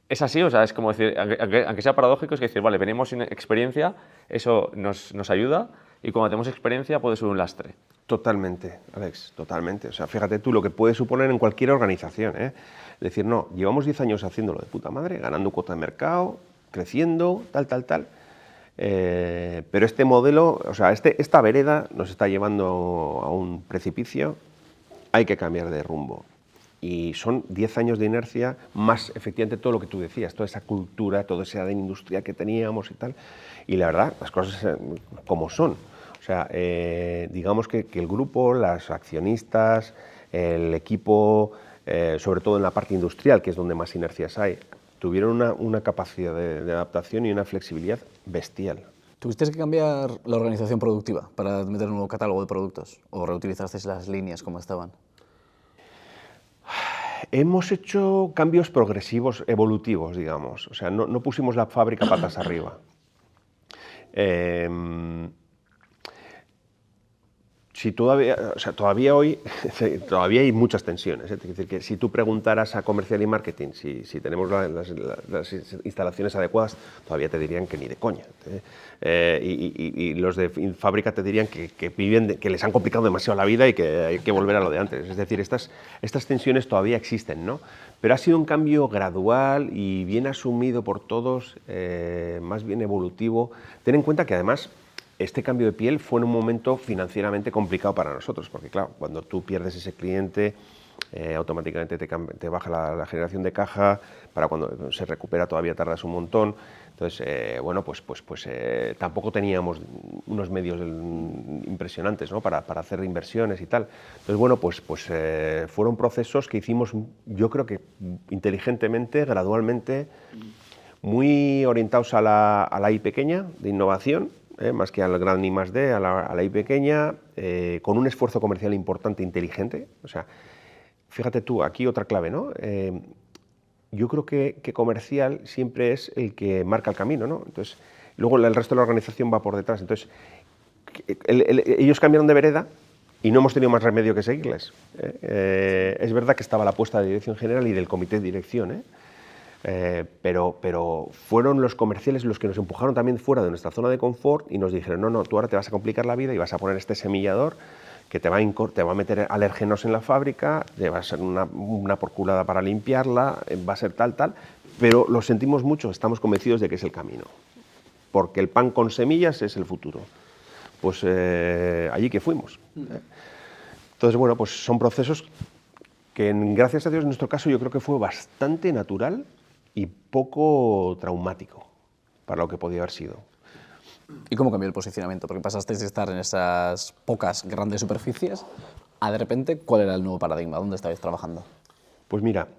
Speaker 3: es así, o sea, es como decir, aunque sea paradójico, es que decir, vale, venimos sin experiencia, eso nos ayuda, y cuando tenemos experiencia puede ser un lastre.
Speaker 1: Totalmente, Alex, totalmente. O sea, fíjate tú lo que puede suponer en cualquier organización, ¿eh? Es decir, no, llevamos 10 años haciéndolo de puta madre, ganando cuota de mercado, creciendo, tal. Pero este modelo, o sea, esta vereda nos está llevando a un precipicio, hay que cambiar de rumbo. Y son 10 años de inercia, más efectivamente todo lo que tú decías, toda esa cultura, todo ese ADN industrial que teníamos y tal. Y la verdad, las cosas como son. O sea, digamos que el grupo, los accionistas, el equipo, sobre todo en la parte industrial, que es donde más inercias hay, tuvieron una capacidad de adaptación y una flexibilidad bestial.
Speaker 2: ¿Tuvisteis que cambiar la organización productiva para meter un nuevo catálogo de productos? ¿O reutilizasteis las líneas como estaban?
Speaker 1: Hemos hecho cambios progresivos, evolutivos, digamos. O sea, no pusimos la fábrica patas arriba. Si todavía hoy todavía hay muchas tensiones. Es decir, que si tú preguntaras a comercial y marketing si tenemos las instalaciones adecuadas, todavía te dirían que ni de coña. Y los de fábrica te dirían que les han complicado demasiado la vida y que hay que volver a lo de antes. Es decir, estas tensiones todavía existen, ¿no? Pero ha sido un cambio gradual y bien asumido por todos, más bien evolutivo. Ten en cuenta que además este cambio de piel fue en un momento financieramente complicado para nosotros, porque claro, cuando tú pierdes ese cliente, automáticamente te baja la generación de caja, para cuando se recupera todavía tardas un montón. Entonces, bueno, pues tampoco teníamos unos medios impresionantes, ¿no? para hacer inversiones y tal. Entonces, bueno, pues fueron procesos que hicimos, yo creo que inteligentemente, gradualmente, muy orientados a la I pequeña, de innovación, más que al gran I+D, a la I pequeña, con un esfuerzo comercial importante, inteligente. O sea, fíjate tú, aquí otra clave, ¿no? Yo creo que comercial siempre es el que marca el camino, ¿no? Entonces, luego el resto de la organización va por detrás. Entonces, ellos cambiaron de vereda y no hemos tenido más remedio que seguirles. Es verdad que estaba la apuesta de dirección general y del comité de dirección, pero fueron los comerciales los que nos empujaron también fuera de nuestra zona de confort y nos dijeron, no, tú ahora te vas a complicar la vida y vas a poner este semillador que te va a meter alérgenos en la fábrica, te va a ser una porculada para limpiarla, va a ser tal, pero lo sentimos mucho, estamos convencidos de que es el camino, porque el pan con semillas es el futuro. Pues allí que fuimos. Entonces, bueno, pues son procesos que gracias a Dios en nuestro caso yo creo que fue bastante natural y poco traumático para lo que podía haber sido.
Speaker 2: ¿Y cómo cambió el posicionamiento? Porque pasasteis de estar en esas pocas grandes superficies a de repente, ¿cuál era el nuevo paradigma? ¿Dónde estabais trabajando?
Speaker 1: Pues mira,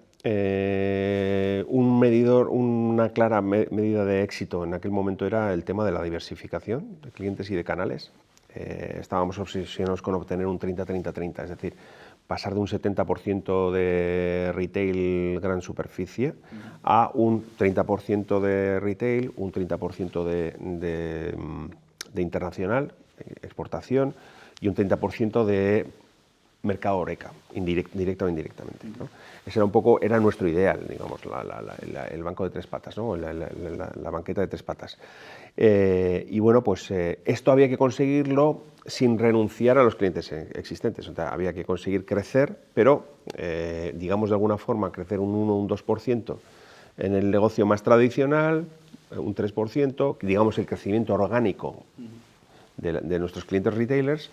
Speaker 1: una clara medida de éxito en aquel momento era el tema de la diversificación de clientes y de canales. Estábamos obsesionados con obtener un 30-30-30, es decir, pasar de un 70% de retail gran superficie a un 30% de retail, un 30% de internacional, exportación, y un 30% de mercado Horeca, directa o indirectamente, ¿no? Ese era nuestro ideal, digamos, el banco de tres patas, ¿no? la banqueta de tres patas. Y bueno, pues esto había que conseguirlo sin renunciar a los clientes existentes. O sea, había que conseguir crecer, pero, digamos de alguna forma, crecer un 1 o un 2% en el negocio más tradicional, un 3%, digamos el crecimiento orgánico de nuestros clientes retailers,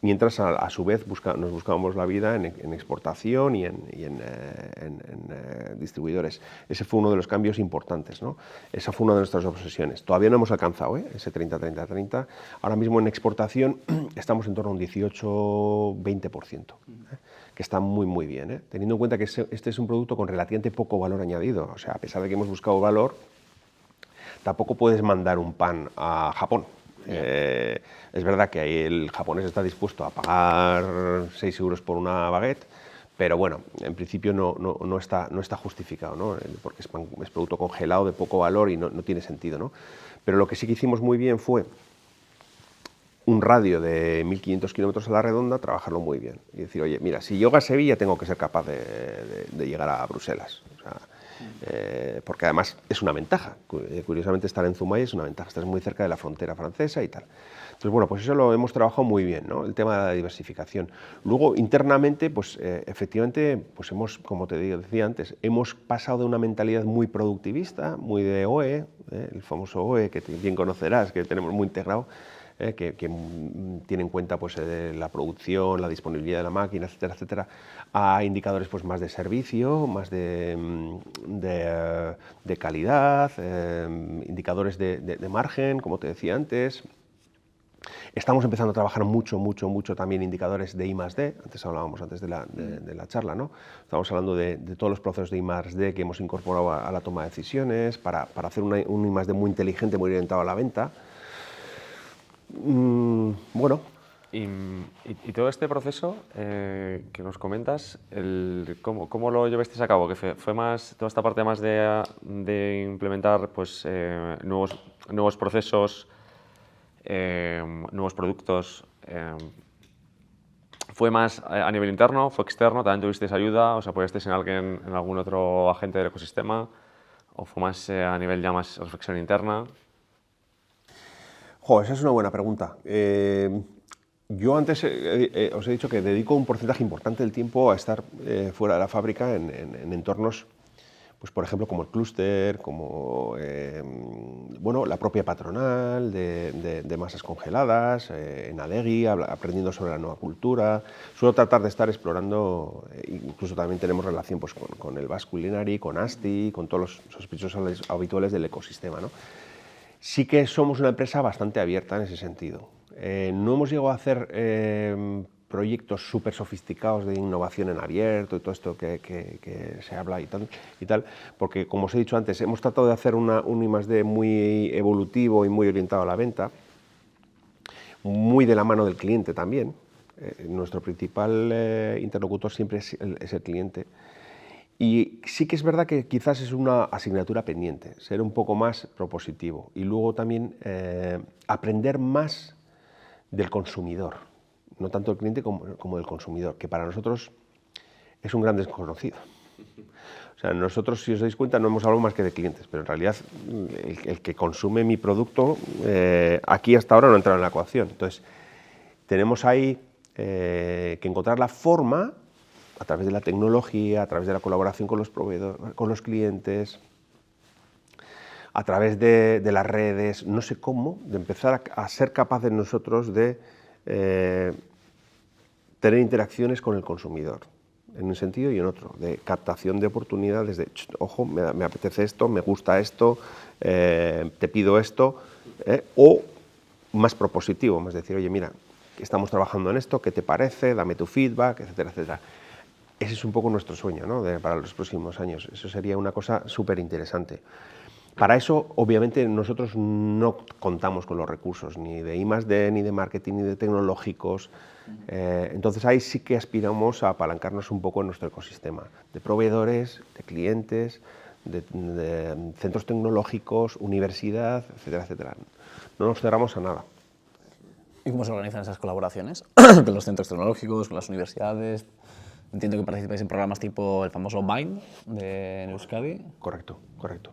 Speaker 1: mientras a su vez nos buscábamos la vida en exportación y en distribuidores. Ese fue uno de los cambios importantes, ¿no? Esa fue una de nuestras obsesiones. Todavía no hemos alcanzado ese 30-30-30. Ahora mismo en exportación estamos en torno a un 18-20%, que está muy, muy bien, teniendo en cuenta que este es un producto con relativamente poco valor añadido. O sea, a pesar de que hemos buscado valor, tampoco puedes mandar un pan a Japón. Es verdad que ahí el japonés está dispuesto a pagar 6 euros por una baguette, pero bueno, en principio no está justificado, ¿no? Porque es producto congelado de poco valor y no tiene sentido, ¿no? Pero lo que sí que hicimos muy bien fue un radio de 1.500 kilómetros a la redonda, trabajarlo muy bien y decir, oye, mira, si llego a Sevilla tengo que ser capaz de llegar a Bruselas. O sea, porque además es una ventaja. Curiosamente estar en Zumaya es una ventaja, estás muy cerca de la frontera francesa y tal. Entonces, bueno, pues eso lo hemos trabajado muy bien, ¿no? El tema de la diversificación. Luego, internamente, pues efectivamente, pues como te decía antes, hemos pasado de una mentalidad muy productivista, muy de OE, el famoso OE que bien conocerás, que tenemos muy integrado, que tiene en cuenta pues, la producción, la disponibilidad de la máquina, etcétera, etcétera, a indicadores pues, más de servicio, más de calidad, indicadores de margen, como te decía antes. Estamos empezando a trabajar mucho también indicadores de I+D, hablábamos antes de la charla, ¿no? Estamos hablando de todos los procesos de I+D que hemos incorporado a la toma de decisiones para hacer un I+D muy inteligente, muy orientado a la venta. Bueno,
Speaker 3: Y todo este proceso que nos comentas, ¿cómo lo llevasteis a cabo? ¿Que fue más toda esta parte más de implementar pues, nuevos procesos, nuevos productos? ¿Fue más a nivel interno? ¿Fue externo? ¿También tuvisteis ayuda? ¿Os apoyasteis en alguien, en algún otro agente del ecosistema? ¿O fue más a nivel ya más reflexión interna?
Speaker 1: Esa es una buena pregunta. Yo antes os he dicho que dedico un porcentaje importante del tiempo a estar fuera de la fábrica en entornos, pues por ejemplo como el clúster, como bueno, la propia patronal de masas congeladas, en Adegi, aprendiendo sobre la nueva cultura. Suelo tratar de estar explorando, incluso también tenemos relación pues, con el Basque Culinary, con ASTI, con todos los sospechosos habituales del ecosistema, ¿no? Sí que somos una empresa bastante abierta en ese sentido. No hemos llegado a hacer proyectos súper sofisticados de innovación en abierto y todo esto que se habla y tal, porque como os he dicho antes, hemos tratado de hacer un I+D muy evolutivo y muy orientado a la venta, muy de la mano del cliente también. Nuestro principal interlocutor siempre es el cliente. Y sí que es verdad que quizás es una asignatura pendiente, ser un poco más propositivo y luego también aprender más del consumidor, no tanto del cliente como del consumidor, que para nosotros es un gran desconocido. O sea, nosotros, si os dais cuenta, no hemos hablado más que de clientes, pero en realidad el que consume mi producto aquí hasta ahora no ha entrado en la ecuación. Entonces, tenemos ahí que encontrar la forma, a través de la tecnología, a través de la colaboración con los proveedores, con los clientes, a través de las redes, no sé cómo, de empezar a ser capaces nosotros de tener interacciones con el consumidor, en un sentido y en otro, de captación de oportunidades, de ojo, me apetece esto, me gusta esto, te pido esto, o más propositivo, es decir, oye, mira, estamos trabajando en esto, ¿qué te parece? Dame tu feedback, etcétera, etcétera. Ese es un poco nuestro sueño, ¿no? Para los próximos años. Eso sería una cosa súper interesante. Para eso, obviamente, nosotros no contamos con los recursos ni de I+D, ni de marketing, ni de tecnológicos. Entonces ahí sí que aspiramos a apalancarnos un poco en nuestro ecosistema de proveedores, de clientes, de centros tecnológicos, universidad, etcétera, etcétera. No nos cerramos a nada.
Speaker 2: ¿Y cómo se organizan esas colaboraciones con los centros tecnológicos, con las universidades? Entiendo que participáis en programas tipo el famoso Bind de Euskadi.
Speaker 1: Correcto, correcto.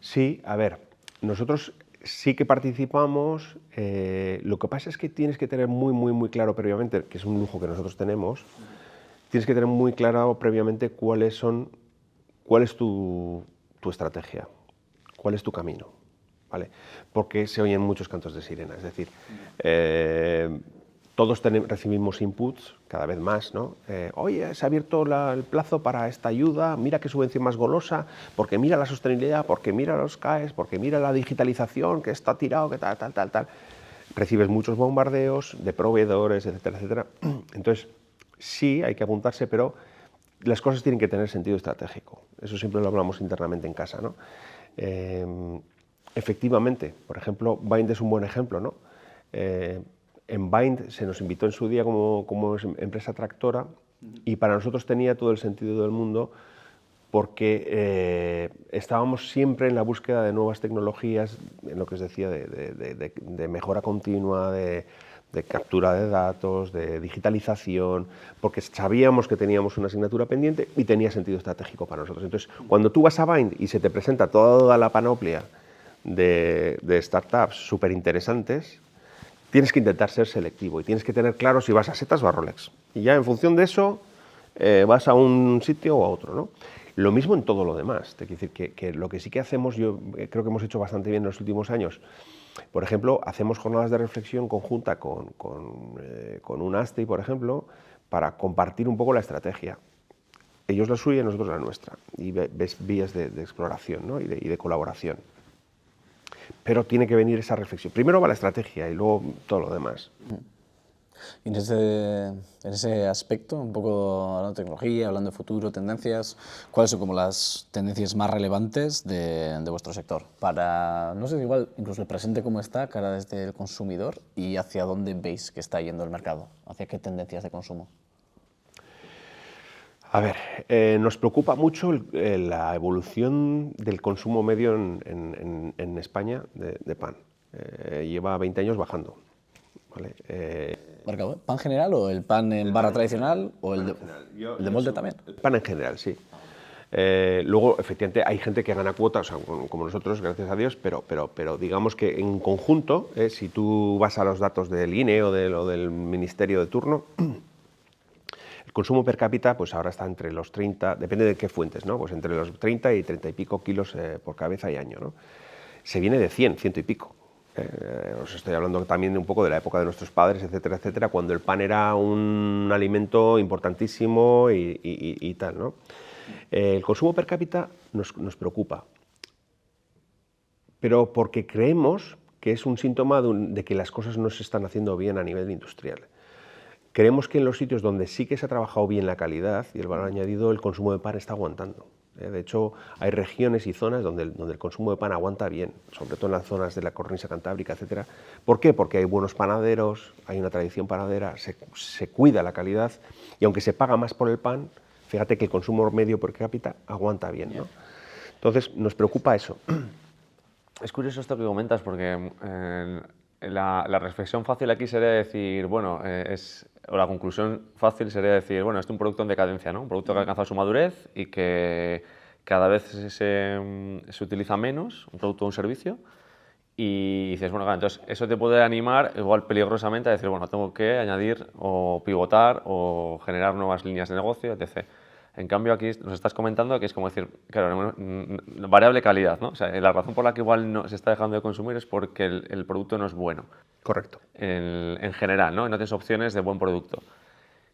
Speaker 1: Sí, a ver, nosotros sí que participamos, lo que pasa es que tienes que tener muy claro previamente, que es un lujo que nosotros tenemos, tienes que tener muy claro previamente cuál es tu estrategia, cuál es tu camino, ¿vale? Porque se oyen muchos cantos de sirena, es decir, todos recibimos inputs cada vez más, ¿no? Oye, se ha abierto el plazo para esta ayuda, mira qué subvención más golosa, porque mira la sostenibilidad, porque mira los CAEs, porque mira la digitalización, que está tirado, que tal. Recibes muchos bombardeos de proveedores, etcétera, etcétera. Entonces, sí, hay que apuntarse, pero las cosas tienen que tener sentido estratégico. Eso siempre lo hablamos internamente en casa, ¿no? Efectivamente, por ejemplo, Bind es un buen ejemplo, ¿no? En Bind se nos invitó en su día como empresa tractora y para nosotros tenía todo el sentido del mundo porque estábamos siempre en la búsqueda de nuevas tecnologías, en lo que os decía, de mejora continua, de captura de datos, de digitalización, porque sabíamos que teníamos una asignatura pendiente y tenía sentido estratégico para nosotros. Entonces, cuando tú vas a Bind y se te presenta toda la panoplia de startups súper interesantes, tienes que intentar ser selectivo y tienes que tener claro si vas a Setas o a Rolex. Y ya en función de eso vas a un sitio o a otro, ¿no? Lo mismo en todo lo demás. Te quiero decir que lo que sí que hacemos, yo creo que hemos hecho bastante bien en los últimos años. Por ejemplo, hacemos jornadas de reflexión conjunta con un ASTI, por ejemplo, para compartir un poco la estrategia. Ellos la suya y nosotros la nuestra. Y ves vías de exploración, ¿no? y de colaboración. Pero tiene que venir esa reflexión. Primero va la estrategia y luego todo lo demás.
Speaker 2: Y en ese aspecto, un poco hablando de tecnología, hablando de futuro, tendencias, ¿cuáles son como las tendencias más relevantes de vuestro sector? Para, no sé, igual incluso el presente cómo está, cara desde el consumidor y hacia dónde veis que está yendo el mercado, hacia qué tendencias de consumo.
Speaker 1: A ver, nos preocupa mucho la evolución del consumo medio en España de pan. Lleva 20 años bajando. ¿Vale?
Speaker 2: ¿Marcado? ¿Pan general o el pan en barra tradicional o el de molde también?
Speaker 1: El pan en general, sí. Luego, efectivamente, hay gente que gana cuotas, o sea, como nosotros, gracias a Dios, pero digamos que en conjunto, si tú vas a los datos del INE o del ministerio de turno, el consumo per cápita pues ahora está entre los 30, depende de qué fuentes, ¿no? Pues entre los 30 y 30 y pico kilos por cabeza y año, ¿no? Se viene de 100 y pico. Os estoy hablando también de un poco de la época de nuestros padres, etcétera, etcétera, cuando el pan era un alimento importantísimo y tal, ¿no? El consumo per cápita nos preocupa, pero porque creemos que es un síntoma de que las cosas no se están haciendo bien a nivel industrial. Creemos que en los sitios donde sí que se ha trabajado bien la calidad y el valor añadido, el consumo de pan está aguantando. De hecho, hay regiones y zonas donde el consumo de pan aguanta bien, sobre todo en las zonas de la cornisa cantábrica, etc. ¿Por qué? Porque hay buenos panaderos, hay una tradición panadera, se cuida la calidad y aunque se paga más por el pan, fíjate que el consumo medio per cápita aguanta bien, ¿no? Entonces, nos preocupa eso.
Speaker 3: Es curioso esto que comentas porque la reflexión fácil aquí sería decir, bueno, o la conclusión fácil sería decir, bueno, esto es un producto en decadencia, ¿no? Un producto que ha alcanzado su madurez y que cada vez se utiliza menos, un producto o un servicio, y dices, bueno, claro, entonces eso te puede animar igual peligrosamente a decir, bueno, tengo que añadir o pivotar o generar nuevas líneas de negocio, etc. En cambio, aquí nos estás comentando que es como decir, claro, variable calidad, ¿no? O sea, la razón por la que igual no se está dejando de consumir es porque el producto no es bueno.
Speaker 1: Correcto.
Speaker 3: En general, ¿no? No tienes opciones de buen producto.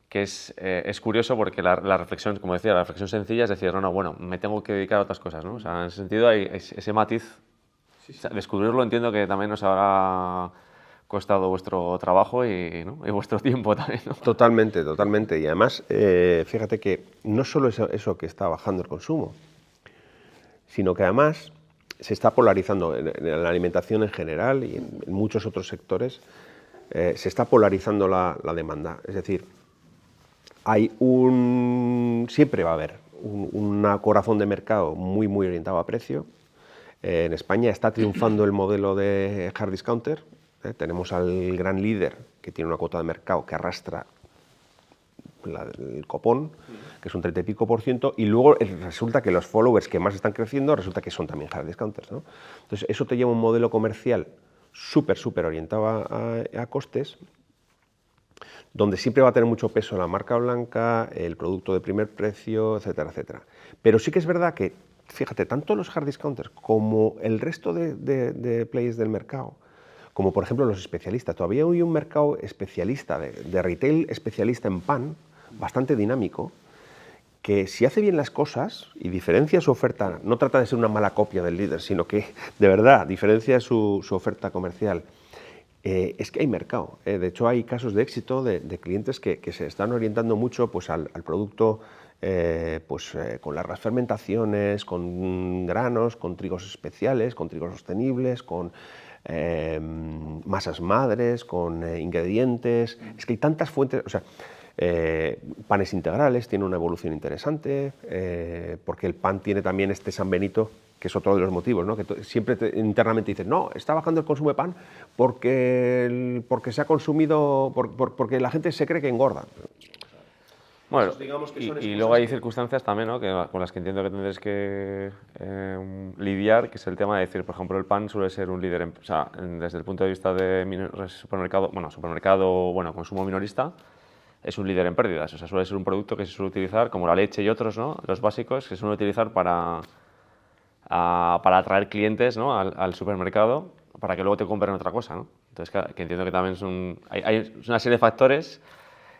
Speaker 3: Que es curioso porque la reflexión, como decía, la reflexión sencilla es decir, no, bueno, me tengo que dedicar a otras cosas, ¿no? O sea, en ese sentido hay ese matiz. O sea, descubrirlo entiendo que también os habrá costado vuestro trabajo y vuestro tiempo también, ¿no?
Speaker 1: Totalmente, totalmente. Y además, fíjate que no solo es eso que está bajando el consumo, sino que además se está polarizando en la alimentación en general y en muchos otros sectores, se está polarizando la demanda. Es decir, siempre va a haber un corazón de mercado muy, muy orientado a precio. En España está triunfando el modelo de hard discounter. Tenemos al gran líder que tiene una cuota de mercado que arrastra el copón, que es un 30 y pico %, y luego resulta que los followers que más están creciendo resulta que son también hard discounters, ¿no? Entonces eso te lleva a un modelo comercial súper orientado a costes, donde siempre va a tener mucho peso la marca blanca, el producto de primer precio, etcétera, etcétera. Pero sí que es verdad que, fíjate, tanto los hard discounters como el resto de players del mercado, como por ejemplo los especialistas. Todavía hay un mercado especialista, de retail especialista en pan, bastante dinámico, que si hace bien las cosas y diferencia su oferta, no trata de ser una mala copia del líder, sino que de verdad diferencia su oferta comercial, es que hay mercado. De hecho, hay casos de éxito de clientes que se están orientando mucho pues, al producto con largas fermentaciones, con granos, con trigos especiales, con trigos sostenibles, con masas madres, con ingredientes. Es que hay tantas fuentes, o sea, panes integrales tiene una evolución interesante, porque el pan tiene también este San Benito, que es otro de los motivos, ¿no? Que siempre internamente dices, no, está bajando el consumo de pan porque se ha consumido, porque la gente se cree que engorda.
Speaker 3: Bueno, y luego hay circunstancias también, ¿no? Con las que entiendo que tendréis que lidiar, que es el tema de decir, por ejemplo, el pan suele ser un líder, o sea, desde el punto de vista de supermercado, consumo minorista, es un líder en pérdidas. O sea, suele ser un producto que se suele utilizar, como la leche y otros, ¿no? Los básicos, que se suelen utilizar para atraer clientes, ¿no? al supermercado, para que luego te compren otra cosa, ¿no? Entonces, que entiendo que también hay una serie de factores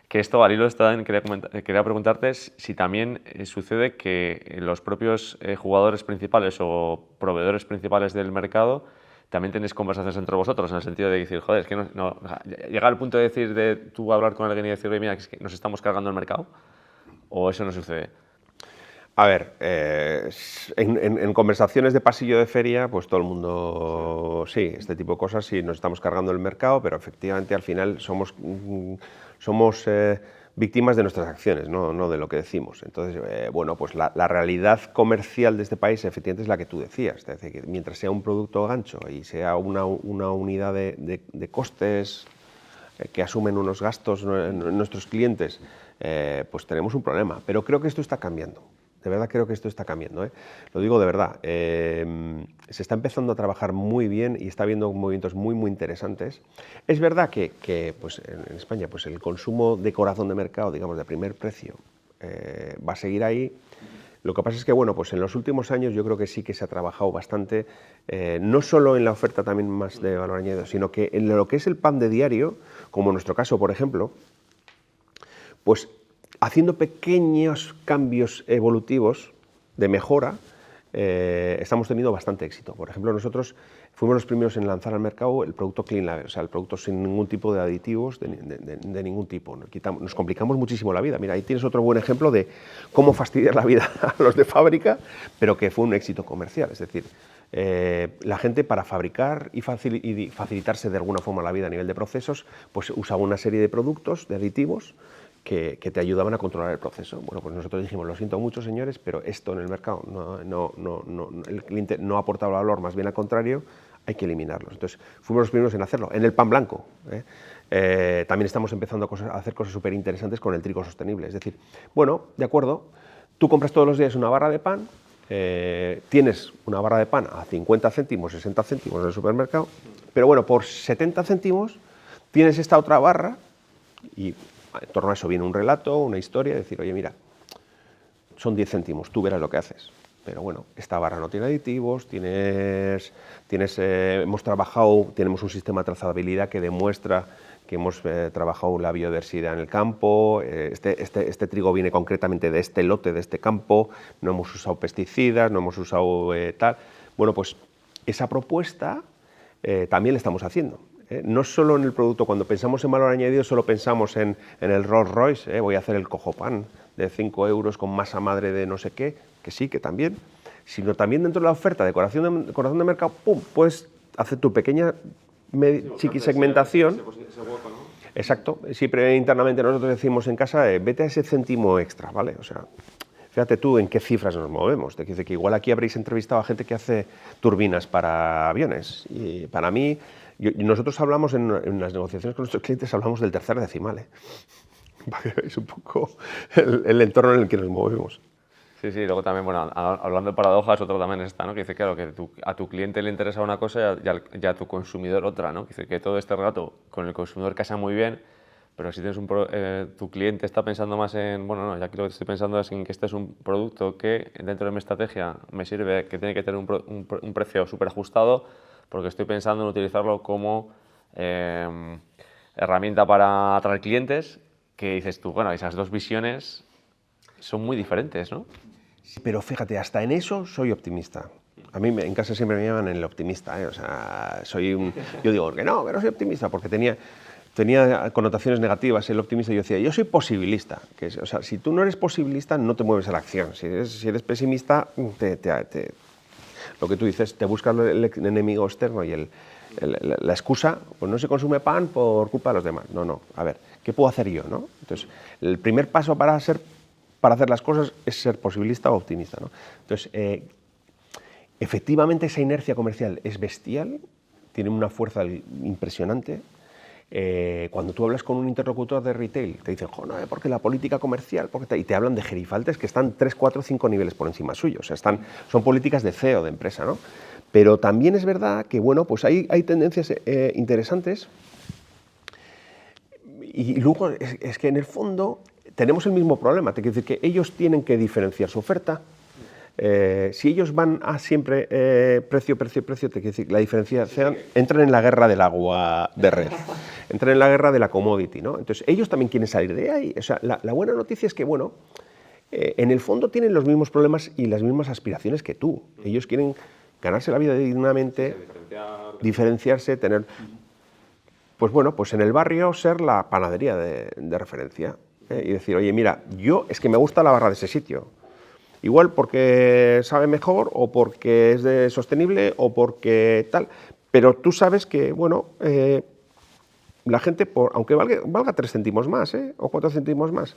Speaker 3: que esto, al hilo quería preguntarte si también sucede que los propios jugadores principales o proveedores principales del mercado también tenéis conversaciones entre vosotros en el sentido de decir, joder, es que o sea, llega al punto de decir, de tú hablar con alguien y decir, oye, mira, es que nos estamos cargando el mercado, o eso no sucede.
Speaker 1: A ver, en conversaciones de pasillo de feria, pues todo el mundo, sí, este tipo de cosas, sí, nos estamos cargando el mercado, pero efectivamente al final somos víctimas de nuestras acciones, no de lo que decimos. Entonces, bueno, pues la realidad comercial de este país efectivamente es la que tú decías, es decir, que mientras sea un producto gancho y sea una unidad de costes que asumen unos gastos nuestros clientes, pues tenemos un problema, pero creo que esto está cambiando. De verdad creo que esto está cambiando, ¿eh? Lo digo de verdad. Se está empezando a trabajar muy bien y está habiendo movimientos muy interesantes. Es verdad que pues, en España pues, el consumo de corazón de mercado, digamos, de primer precio, va a seguir ahí. Lo que pasa es que, bueno, pues en los últimos años yo creo que sí que se ha trabajado bastante, no solo en la oferta también más de valor añadido, sino que en lo que es el pan de diario, como en nuestro caso, por ejemplo, pues haciendo pequeños cambios evolutivos de mejora, estamos teniendo bastante éxito. Por ejemplo, nosotros fuimos los primeros en lanzar al mercado el producto Clean Label, o sea, el producto sin ningún tipo de aditivos, de ningún tipo. Nos complicamos muchísimo la vida. Mira, ahí tienes otro buen ejemplo de cómo fastidiar la vida a los de fábrica, pero que fue un éxito comercial. Es decir, la gente para fabricar y facilitarse de alguna forma la vida a nivel de procesos, pues usaba una serie de productos, de aditivos, que te ayudaban a controlar el proceso. Bueno, pues nosotros dijimos, lo siento mucho, señores, pero esto en el mercado el cliente no aporta valor, más bien al contrario, hay que eliminarlos. Entonces, fuimos los primeros en hacerlo. En el pan blanco, también estamos empezando a hacer cosas súper interesantes con el trigo sostenible. Es decir, bueno, de acuerdo, tú compras todos los días una barra de pan, tienes una barra de pan a 50 céntimos, 60 céntimos en el supermercado, pero bueno, por 70 céntimos tienes esta otra barra y en torno a eso viene un relato, una historia, decir, oye, mira, son 10 céntimos, tú verás lo que haces. Pero bueno, esta barra no tiene aditivos, hemos trabajado, tenemos un sistema de trazabilidad que demuestra que hemos trabajado la biodiversidad en el campo, este trigo viene concretamente de este lote, de este campo, no hemos usado pesticidas, no hemos usado tal. Bueno, pues esa propuesta también la estamos haciendo. No solo en el producto, cuando pensamos en valor añadido solo pensamos en el Rolls Royce, voy a hacer el cojopan de 5 euros con masa madre de no sé qué, que sí, que también, sino también dentro de la oferta de corazón de mercado, ¡pum!, puedes hacer tu pequeña chiquisegmentación. Exacto, siempre internamente nosotros decimos en casa, vete a ese céntimo extra, ¿vale? O sea, fíjate tú en qué cifras nos movemos. Te dice que igual aquí habréis entrevistado a gente que hace turbinas para aviones, y para mí, nosotros hablamos en las negociaciones con nuestros clientes, hablamos del tercer decimal, para que veáis un poco el entorno en el que nos movemos.
Speaker 3: Sí, luego también, bueno, hablando de paradojas, otro también está, ¿no? Que dice, claro, que a tu cliente le interesa una cosa y a tu consumidor otra, ¿no? Que dice que todo este rato con el consumidor casa muy bien, pero si tienes tu cliente está pensando más en, bueno, no, ya aquí lo que estoy pensando es en que este es un producto que dentro de mi estrategia me sirve, que tiene que tener un precio súper ajustado, porque estoy pensando en utilizarlo como herramienta para atraer clientes, que dices tú, bueno, esas dos visiones son muy diferentes, ¿no?
Speaker 1: Sí, pero fíjate, hasta en eso soy optimista. A mí en casa siempre me llaman el optimista, o sea, yo digo que no soy optimista, porque tenía connotaciones negativas el optimista. Yo decía, yo soy posibilista, o sea, si tú no eres posibilista no te mueves a la acción, si eres pesimista, lo que tú dices, te buscas el enemigo externo y la excusa, pues no se consume pan por culpa de los demás. No, a ver, ¿qué puedo hacer yo, no? Entonces, el primer paso para hacer las cosas es ser posibilista o optimista, ¿no? Entonces, efectivamente esa inercia comercial es bestial, tiene una fuerza impresionante. Cuando tú hablas con un interlocutor de retail, te dicen, no, porque la política comercial, y te hablan de gerifaltes que están 3, 4, 5 niveles por encima suyo, o sea, son políticas de CEO de empresa, ¿no? Pero también es verdad que, bueno, pues hay tendencias interesantes, y luego es que en el fondo tenemos el mismo problema, te quiero decir que ellos tienen que diferenciar su oferta. Si ellos van a siempre precio, te quiero decir, la diferenciación, entran en la guerra del agua de red, entran en la guerra de la commodity, ¿no? Entonces, ellos también quieren salir de ahí. O sea, la buena noticia es que, bueno, en el fondo tienen los mismos problemas y las mismas aspiraciones que tú. Ellos quieren ganarse la vida dignamente, diferenciarse, tener... Pues bueno, pues en el barrio ser la panadería de referencia, y decir, oye, mira, yo es que me gusta la barra de ese sitio. Igual porque sabe mejor, o porque es sostenible, o porque tal. Pero tú sabes que, bueno, la gente, aunque valga 3 céntimos más, o 4 céntimos más,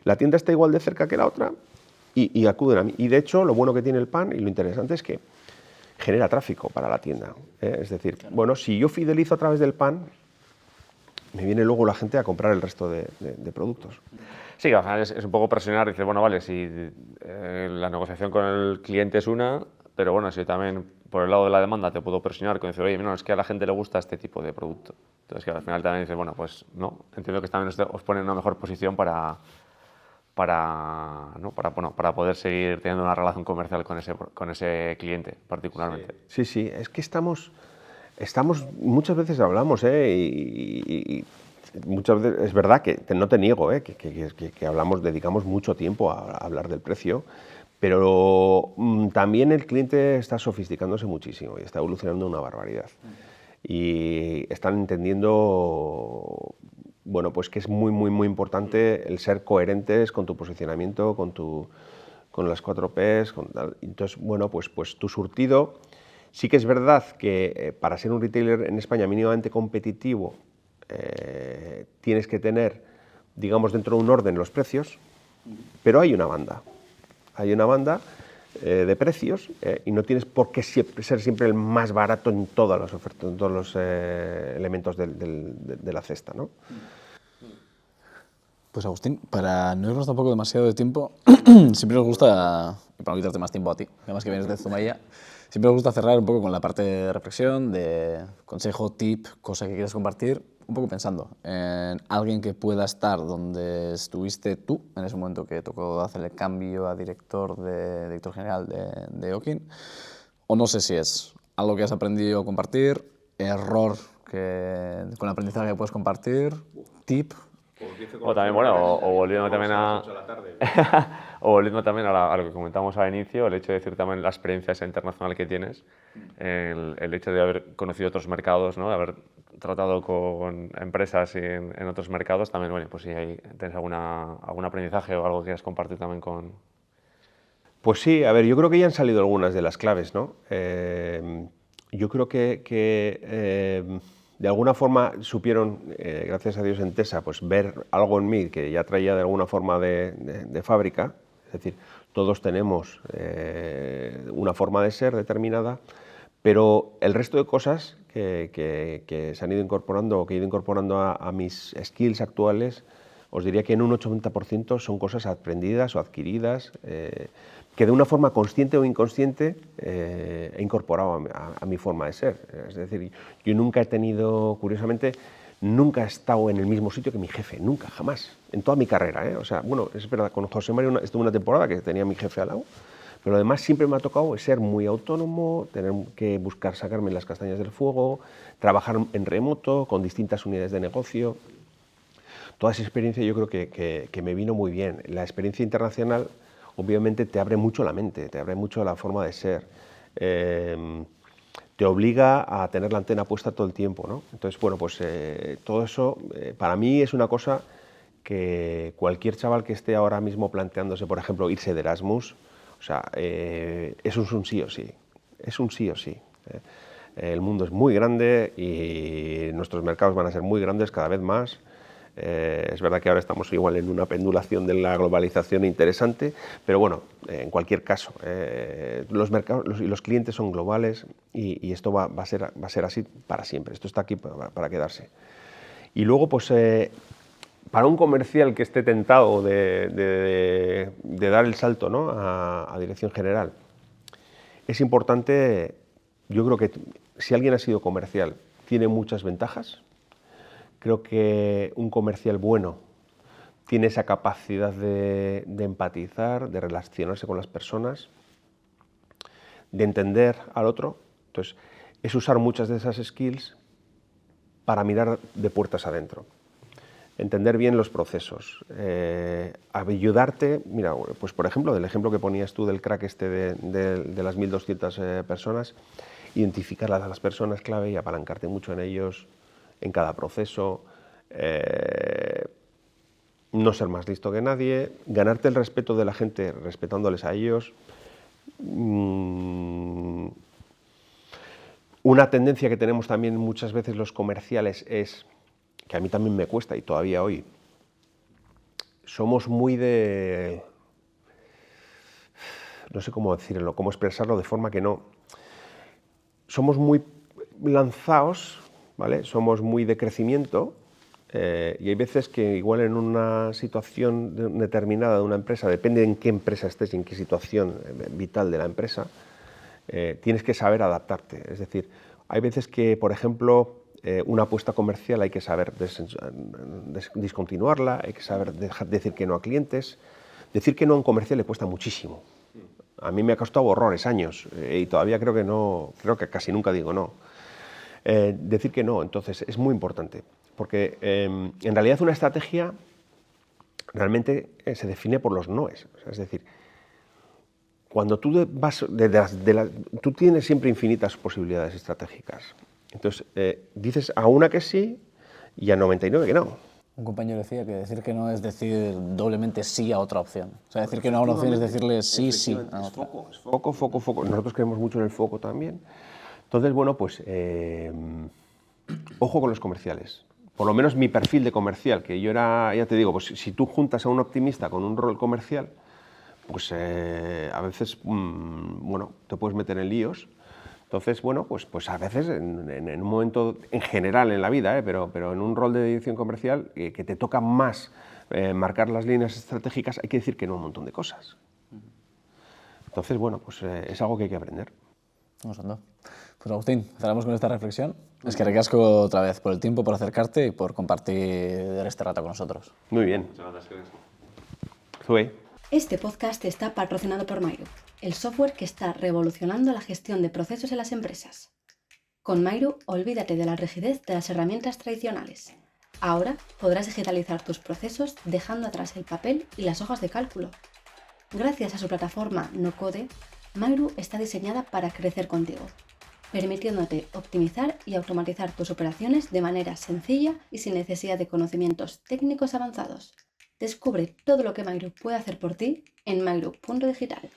Speaker 1: la tienda está igual de cerca que la otra y acuden a mí. Y de hecho, lo bueno que tiene el pan y lo interesante es que genera tráfico para la tienda. Es decir, bueno, si yo fidelizo a través del pan, me viene luego la gente a comprar el resto de productos.
Speaker 3: Sí, al final es un poco presionar, dices, bueno, vale, si la negociación con el cliente es una, pero bueno, si también por el lado de la demanda te puedo presionar con decir, oye, no, es que a la gente le gusta este tipo de producto. Entonces, que al final también dices, bueno, pues no, entiendo que también os pone en una mejor posición para poder seguir teniendo una relación comercial con ese cliente particularmente.
Speaker 1: Sí, es que estamos muchas veces hablamos, y muchas veces es verdad que no te niego, que hablamos, dedicamos mucho tiempo a hablar del precio, pero también el cliente está sofisticándose muchísimo y está evolucionando una barbaridad. Y están entendiendo, bueno, pues que es muy importante el ser coherentes con tu posicionamiento, con las 4 Ps, entonces, bueno, pues tu surtido. Sí que es verdad que para ser un retailer en España mínimamente competitivo tienes que tener, digamos, dentro de un orden los precios, pero hay una banda de precios y no tienes por qué ser siempre el más barato en todas las ofertas, en todos los elementos de la cesta, ¿no?
Speaker 2: Pues Agustín, para no irnos tampoco demasiado de tiempo, siempre nos gusta, y para no quitarte más tiempo a ti, además que vienes de Zumaia, siempre nos gusta cerrar un poco con la parte de reflexión, de consejo, tip, cosa que quieras compartir, un poco pensando en alguien que pueda estar donde estuviste tú en ese momento que tocó hacer el cambio a director general de Okin, o no sé si es algo que has aprendido a compartir, error con aprendizaje que puedes compartir, tip.
Speaker 3: O también, bueno, o volviendo también o volviendo también a lo que comentamos al inicio, el hecho de decir también la experiencia esa internacional que tienes, el hecho de haber conocido otros mercados, ¿no? De haber tratado con empresas en otros mercados, también, bueno, pues si tienes algún aprendizaje o algo que quieras compartir también con...
Speaker 1: Pues sí, a ver, yo creo que ya han salido algunas de las claves, ¿no? Yo creo que de alguna forma supieron, gracias a Dios en Tesa, pues ver algo en mí que ya traía de alguna forma de fábrica, es decir, todos tenemos una forma de ser determinada, pero el resto de cosas que se han ido incorporando o que he ido incorporando a mis skills actuales, os diría que en un 80% son cosas aprendidas o adquiridas, que de una forma consciente o inconsciente he incorporado a mi forma de ser. Es decir, yo nunca he tenido, curiosamente, nunca he estado en el mismo sitio que mi jefe, nunca, jamás, en toda mi carrera. O sea, bueno, es verdad, con José Mario estuve una temporada que tenía a mi jefe al lado, pero además siempre me ha tocado ser muy autónomo, tener que buscar sacarme las castañas del fuego, trabajar en remoto, con distintas unidades de negocio. Toda esa experiencia yo creo que me vino muy bien. La experiencia internacional obviamente te abre mucho la mente, te abre mucho la forma de ser, te obliga a tener la antena puesta todo el tiempo, ¿no? Entonces, bueno, pues todo eso para mí es una cosa que cualquier chaval que esté ahora mismo planteándose, por ejemplo, irse de Erasmus, o sea, es un sí o sí, es un sí o sí. El mundo es muy grande y nuestros mercados van a ser muy grandes cada vez más. Es verdad que ahora estamos igual en una pendulación de la globalización interesante, pero bueno, en cualquier caso, los mercados y los clientes son globales y esto va a ser así para siempre. Esto está aquí para quedarse. Y luego, pues, para un comercial que esté tentado de dar el salto, ¿no?, a dirección general, es importante, yo creo que si alguien ha sido comercial, tiene muchas ventajas. Creo que un comercial bueno tiene esa capacidad de empatizar, de relacionarse con las personas, de entender al otro. Entonces, es usar muchas de esas skills para mirar de puertas adentro. entender bien los procesos, ayudarte, mira, pues por ejemplo, del ejemplo que ponías tú del crack este de las 1.200 personas, identificar a las personas clave y apalancarte mucho en ellos, en cada proceso, no ser más listo que nadie, ganarte el respeto de la gente respetándoles a ellos. Una tendencia que tenemos también muchas veces los comerciales es, que a mí también me cuesta y todavía hoy, somos muy de, no sé cómo decirlo, cómo expresarlo de forma que no, somos muy lanzados, ¿vale? Somos muy de crecimiento y hay veces que igual en una situación determinada de una empresa, depende en qué empresa estés y en qué situación vital de la empresa, tienes que saber adaptarte. Es decir, hay veces que, por ejemplo, una apuesta comercial hay que saber discontinuarla, hay que saber decir que no a clientes. Decir que no a un comercial le cuesta muchísimo. A mí me ha costado horrores, años, y todavía creo que casi nunca digo no. Decir que no, entonces, es muy importante, porque en realidad una estrategia realmente se define por los noes. O sea, es decir, cuando tú vas, tú tienes siempre infinitas posibilidades estratégicas. Entonces, dices a una que sí y a 99 que no.
Speaker 2: Un compañero decía que decir que no es decir doblemente sí a otra opción. O sea, decir que no a una opción es decirle sí, sí a otra.
Speaker 1: Es foco, foco, foco. Nosotros creemos mucho en el foco también. Entonces, bueno, pues ojo con los comerciales. Por lo menos mi perfil de comercial, que yo era, ya te digo, pues si tú juntas a un optimista con un rol comercial, pues a veces, bueno, te puedes meter en líos. Entonces, bueno, pues a veces en un momento, en general en la vida, pero en un rol de dirección comercial que te toca más marcar las líneas estratégicas, hay que decir que no a un montón de cosas. Entonces, bueno, pues es algo que hay que aprender.
Speaker 2: Vamos ando. Pues Agustín, cerramos con esta reflexión. Es que recasco otra vez por el tiempo, por acercarte y por compartir este rato con nosotros.
Speaker 1: Muy bien.
Speaker 3: Muchas gracias.
Speaker 1: Zoe.
Speaker 4: Este podcast está patrocinado por Mairu, el software que está revolucionando la gestión de procesos en las empresas. Con Mairu, olvídate de la rigidez de las herramientas tradicionales. Ahora podrás digitalizar tus procesos dejando atrás el papel y las hojas de cálculo. Gracias a su plataforma no-code, Mairu está diseñada para crecer contigo, permitiéndote optimizar y automatizar tus operaciones de manera sencilla y sin necesidad de conocimientos técnicos avanzados. Descubre todo lo que Mairu puede hacer por ti en mairu.digital.